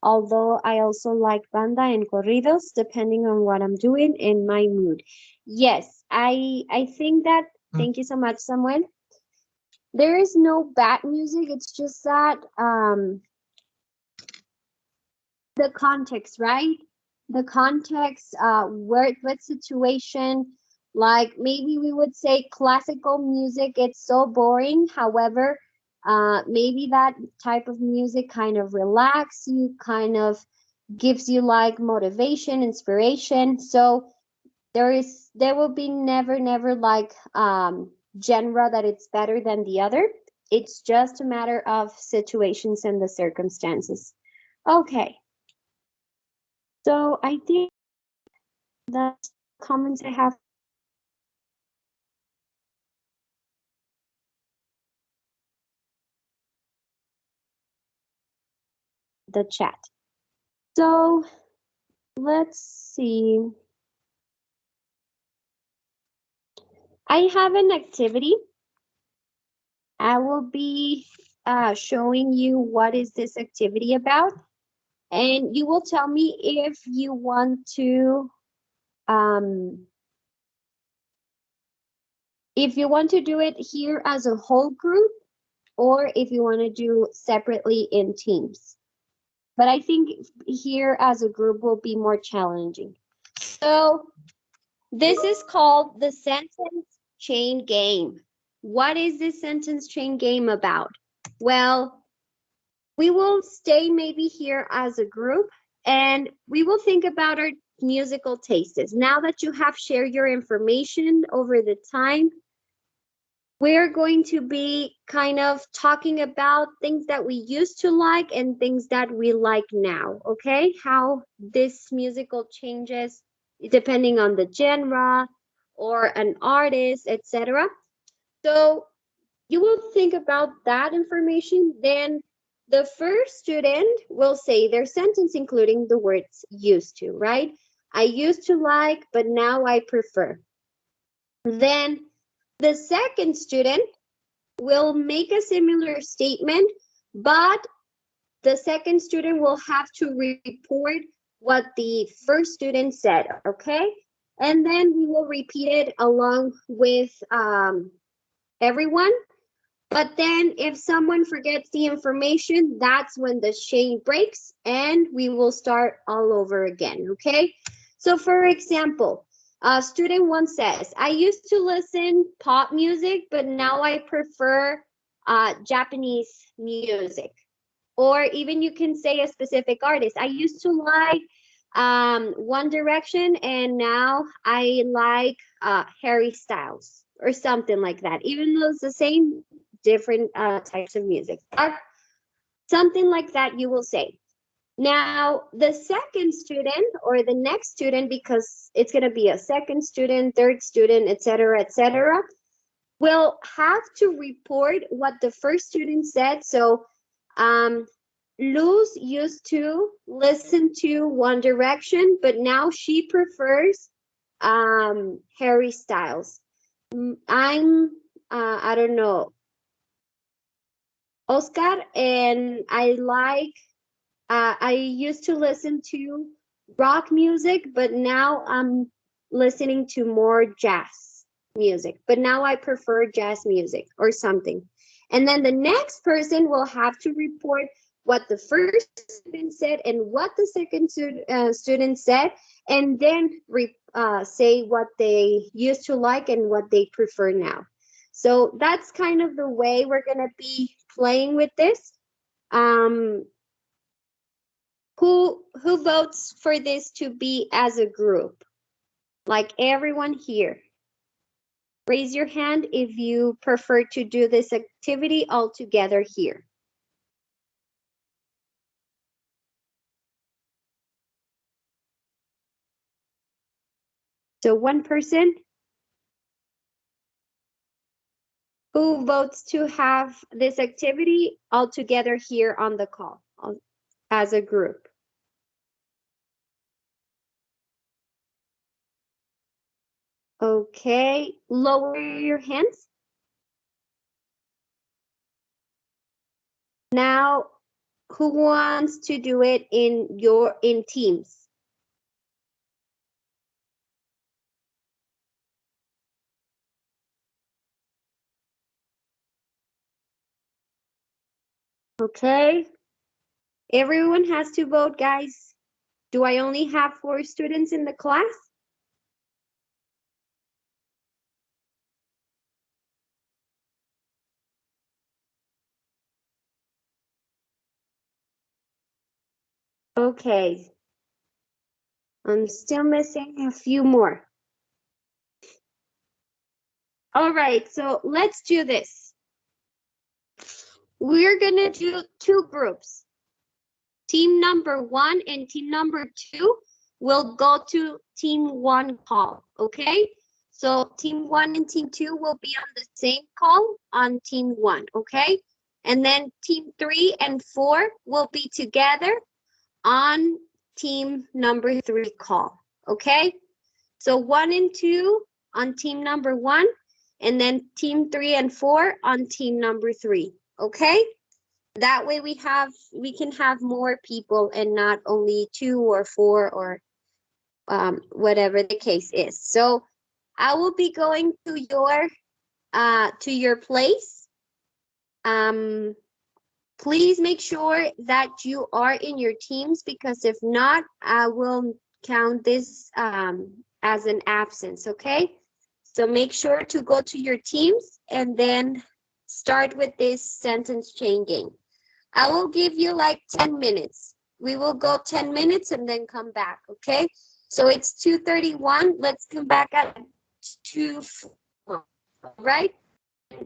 Although I also like banda and corridos, depending on what I'm doing and my mood. Yes, I think that. Thank you so much, Samuel. There is no bad music. It's just that the context, right? The context, what situation. Like maybe we would say classical music. It's so boring. However, maybe that type of music kind of relax you, kind of gives you like motivation, inspiration. So there will be never like genre that it's better than the other. It's just a matter of situations and the circumstances. Okay. So I think that's comments I have. The chat. So let's see. I have an activity. I will be showing you what is this activity about, and you will tell me if you want to do it here as a whole group or if you want to do separately in teams. But I think here as a group will be more challenging. So this is called the sentence chain game. What is this sentence chain game about? Well, we will stay maybe here as a group and we will think about our musical tastes. Now that you have shared your information over the time, we're going to be kind of talking about things that we used to like and things that we like now, okay? How this musical changes depending on the genre or an artist, etc. So you will think about that information. Then the first student will say their sentence, including the words used to, right? I used to like, but now I prefer. Then the second student will make a similar statement, but the second student will have to report what the first student said, okay? And then we will repeat it along with everyone. But then if someone forgets the information, that's when the chain breaks and we will start all over again, okay? So for example, student 1 says, I used to listen pop music, but now I prefer Japanese music. Or even you can say a specific artist. I used to like One Direction and now I like Harry Styles or something like that. Even though it's the same, different types of music. But something like that you will say. Now, the second student or the next student, because it's going to be a second student, third student, etc., etc., will have to report what the first student said. So Luz used to listen to One Direction, but now she prefers Harry Styles. I don't know, Oscar, and I used to listen to rock music, but now I'm listening to more jazz music. But now I prefer jazz music or something. And then the next person will have to report what the first student said and what the second student said, and then say what they used to like and what they prefer now. So that's kind of the way we're going to be playing with this. Who votes for this to be as a group? Like everyone here. Raise your hand if you prefer to do this activity all together here. So one person. Who votes to have this activity all together here on the call as a group? Okay, lower your hands. Now, who wants to do it in teams? Okay. Everyone has to vote, guys. Do I only have 4 students in the class? Okay. I'm still missing a few more. All right, so let's do this. We're gonna do 2 groups. Team number 1 and team number 2 will go to team 1 call, okay? So team 1 and team 2 will be on the same call on team 1, okay? And then team 3 and 4 will be together on team number 3 call, okay? So 1 and 2 on team number 1, and then team 3 and 4 on team number 3, okay? That way we can have more people and not only 2 or 4 or whatever the case is. So I will be going to your place. Please make sure that you are in your teams, because if not, I will count this as an absence, okay? So make sure to go to your teams and then start with this sentence chain game. I will give you like 10 minutes. We will go 10 minutes and then come back, okay? So it's 2:31. Let's come back at 2:04, right?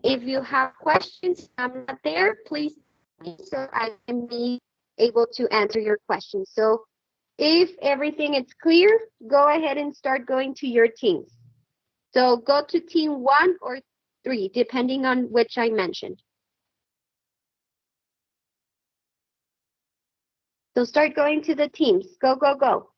If you have questions, I'm not there, please, so I can be able to answer your questions. So if everything is clear, go ahead and start going to your teams. So go to team 1 or 3, depending on which I mentioned. So start going to the teams. Go, go, go.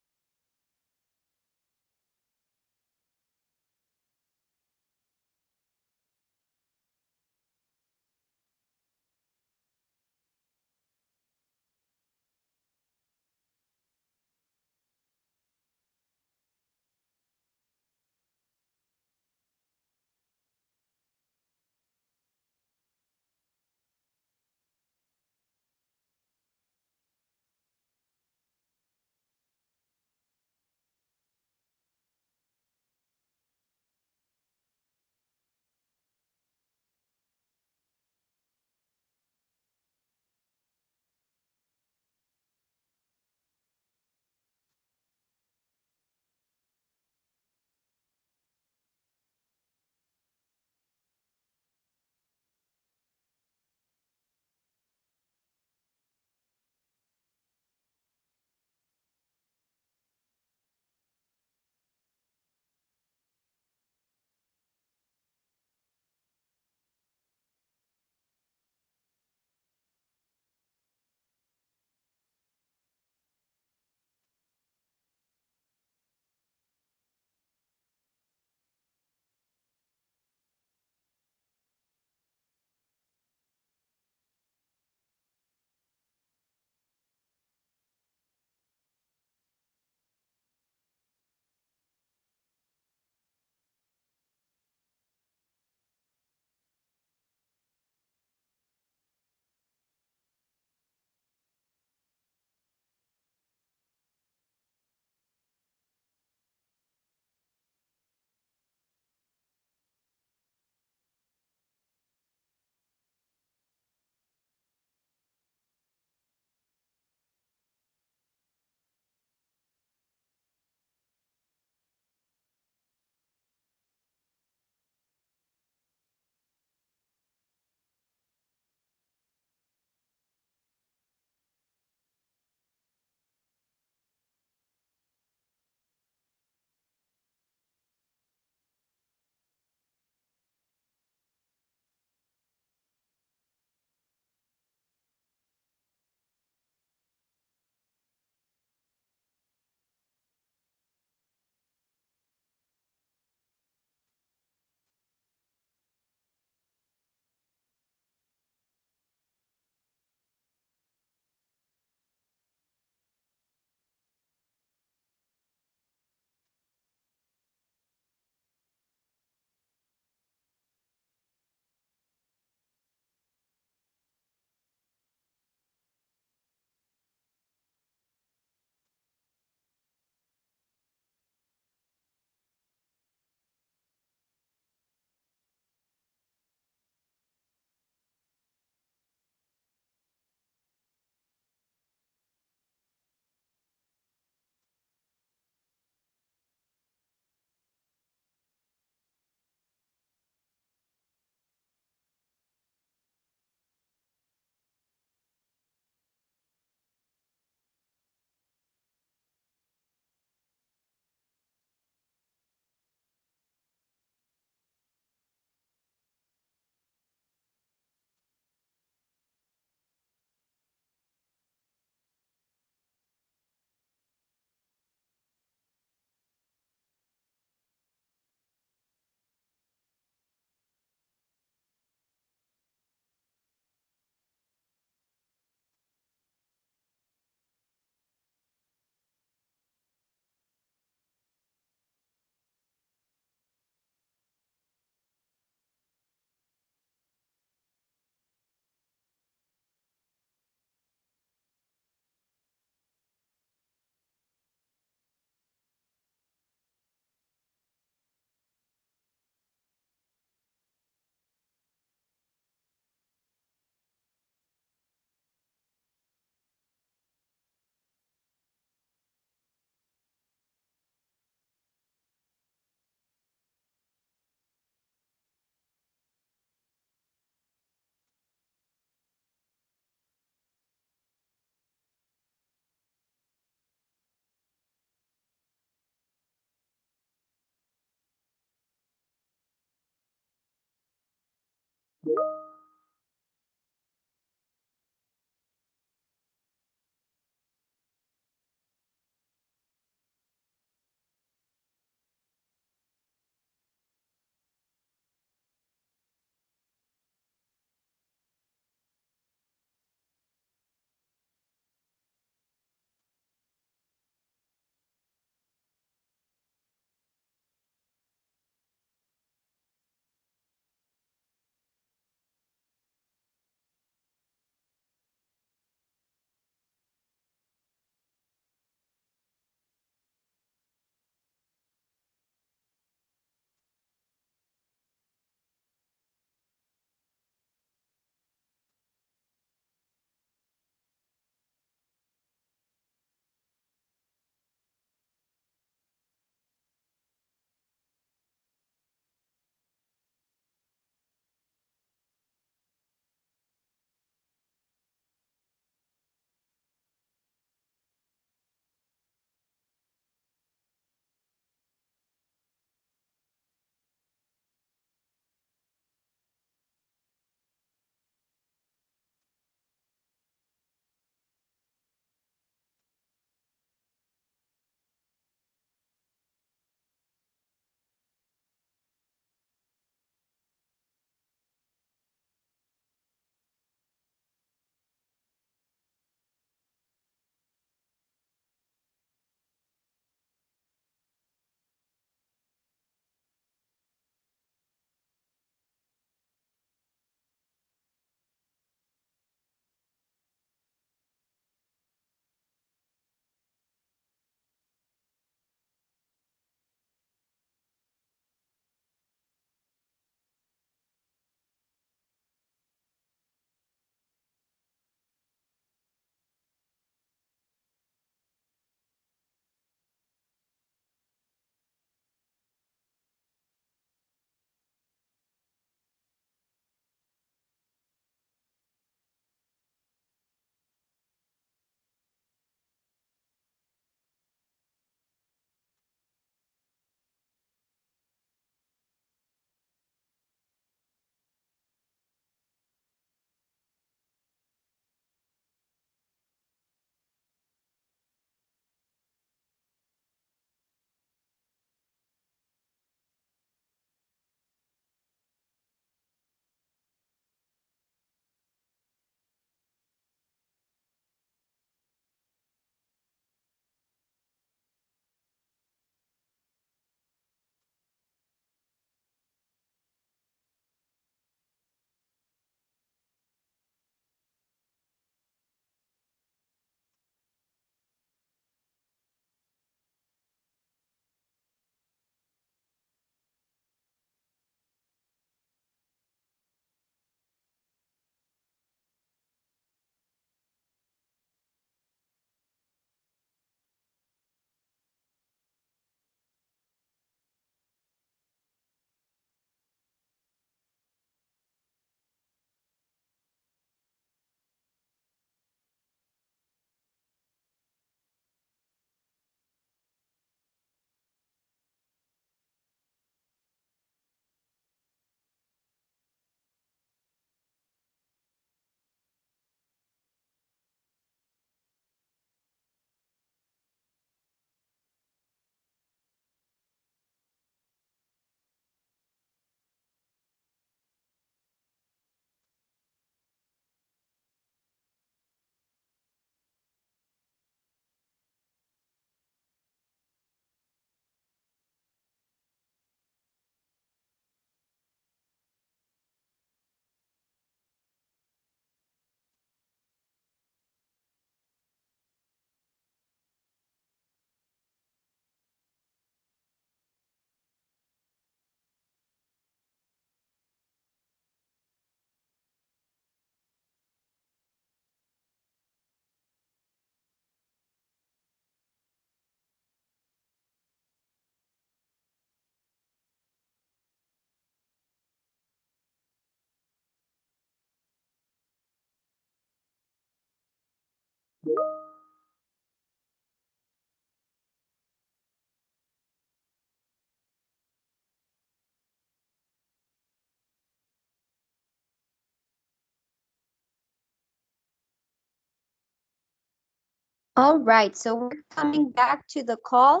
All right, so we're coming back to the call,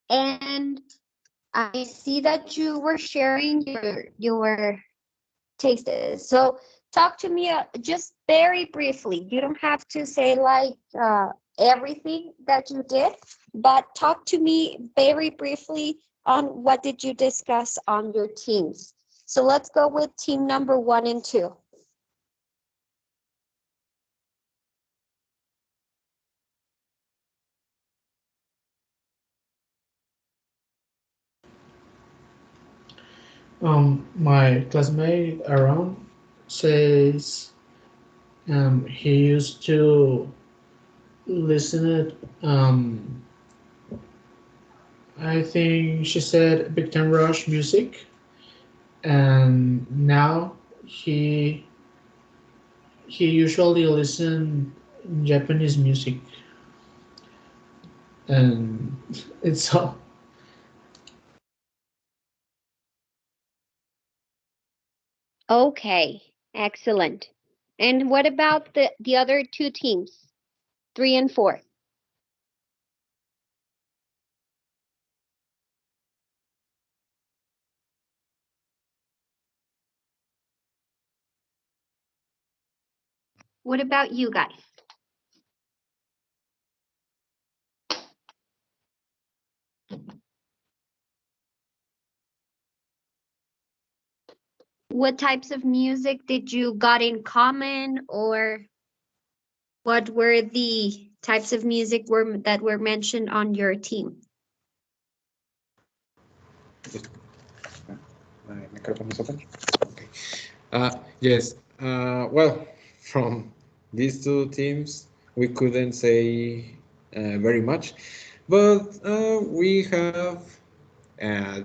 and I see that you were sharing your tastes. So talk to me just very briefly. You don't have to say like everything that you did, but talk to me very briefly on what did you discuss on your teams. So let's go with team number 1 and 2. My classmate Aaron says he used to listen it. I think she said Big Time Rush music, and now he he usually listen Japanese music, and it's all. Okay, excellent. And what about the other 2 teams, 3 and 4? What about you guys? What types of music did you got in common, or what were the types of music that were mentioned on your team? My microphone is open. Okay. Yes. Well, from these 2 teams, we couldn't say very much, but we have uh,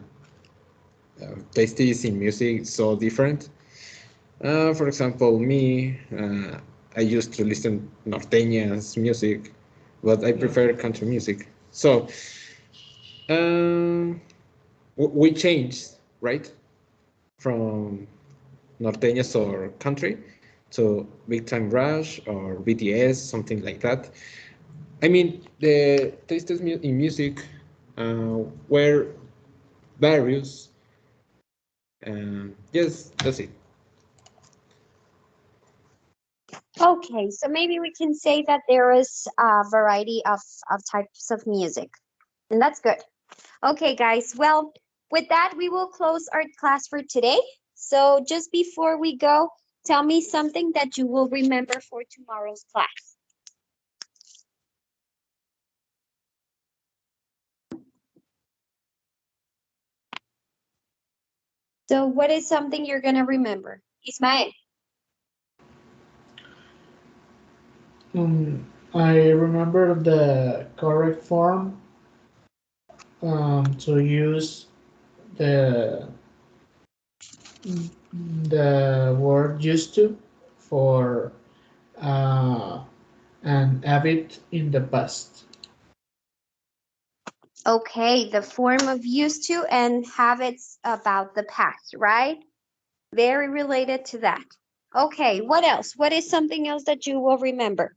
tastes in music so different. For example, me, I used to listen norteñas music, but I prefer country music. So we changed, right, from norteñas or country to Big Time Rush or BTS, something like that. I mean, the tastes in music were various. Yes, that's it. Okay, so maybe we can say that there is a variety of types of music, and that's good. Okay, guys, well, with that, we will close our class for today. So just before we go, tell me something that you will remember for tomorrow's class. So what is something you're going to remember? Ismael. I remember the correct form to use the the word used to for an habit in the past. Okay, the form of used to and habits about the past, right? Very related to that. Okay, what else? What is something else that you will remember?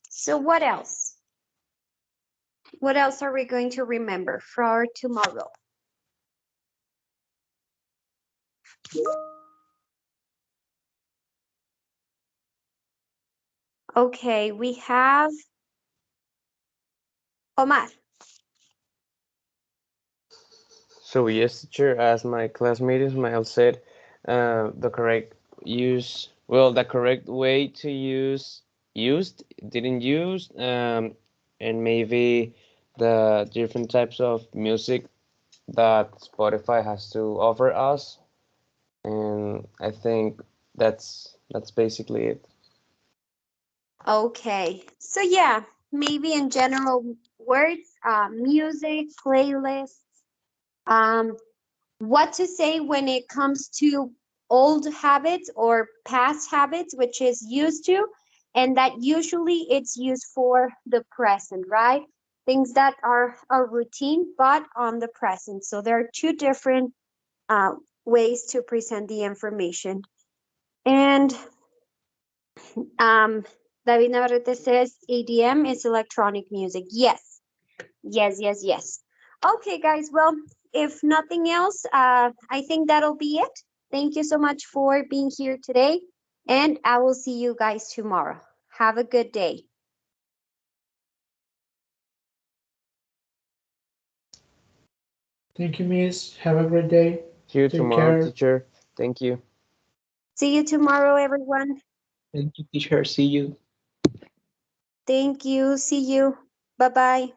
So what else? What else are we going to remember for tomorrow? Okay, we have Omar. So yes, teacher, as my classmate Ismael said, the correct the correct way to use used, didn't use, and maybe the different types of music that Spotify has to offer us. And I think that's basically it. Okay, so yeah, maybe in general words, music, playlists, what to say when it comes to old habits or past habits, which is used to, and that usually it's used for the present, right? Things that are a routine, but on the present. So there are two different ways to present the information. And David Navarrete says EDM is electronic music. Yes, yes, yes, yes. Okay, guys. Well, if nothing else, I think that'll be it. Thank you so much for being here today, and I will see you guys tomorrow. Have a good day. Thank you, Miss. Have a great day. See you Take tomorrow, care. teacher. Thank you. See you tomorrow, everyone. Thank you, teacher. See you. Thank you. See you. Bye-bye.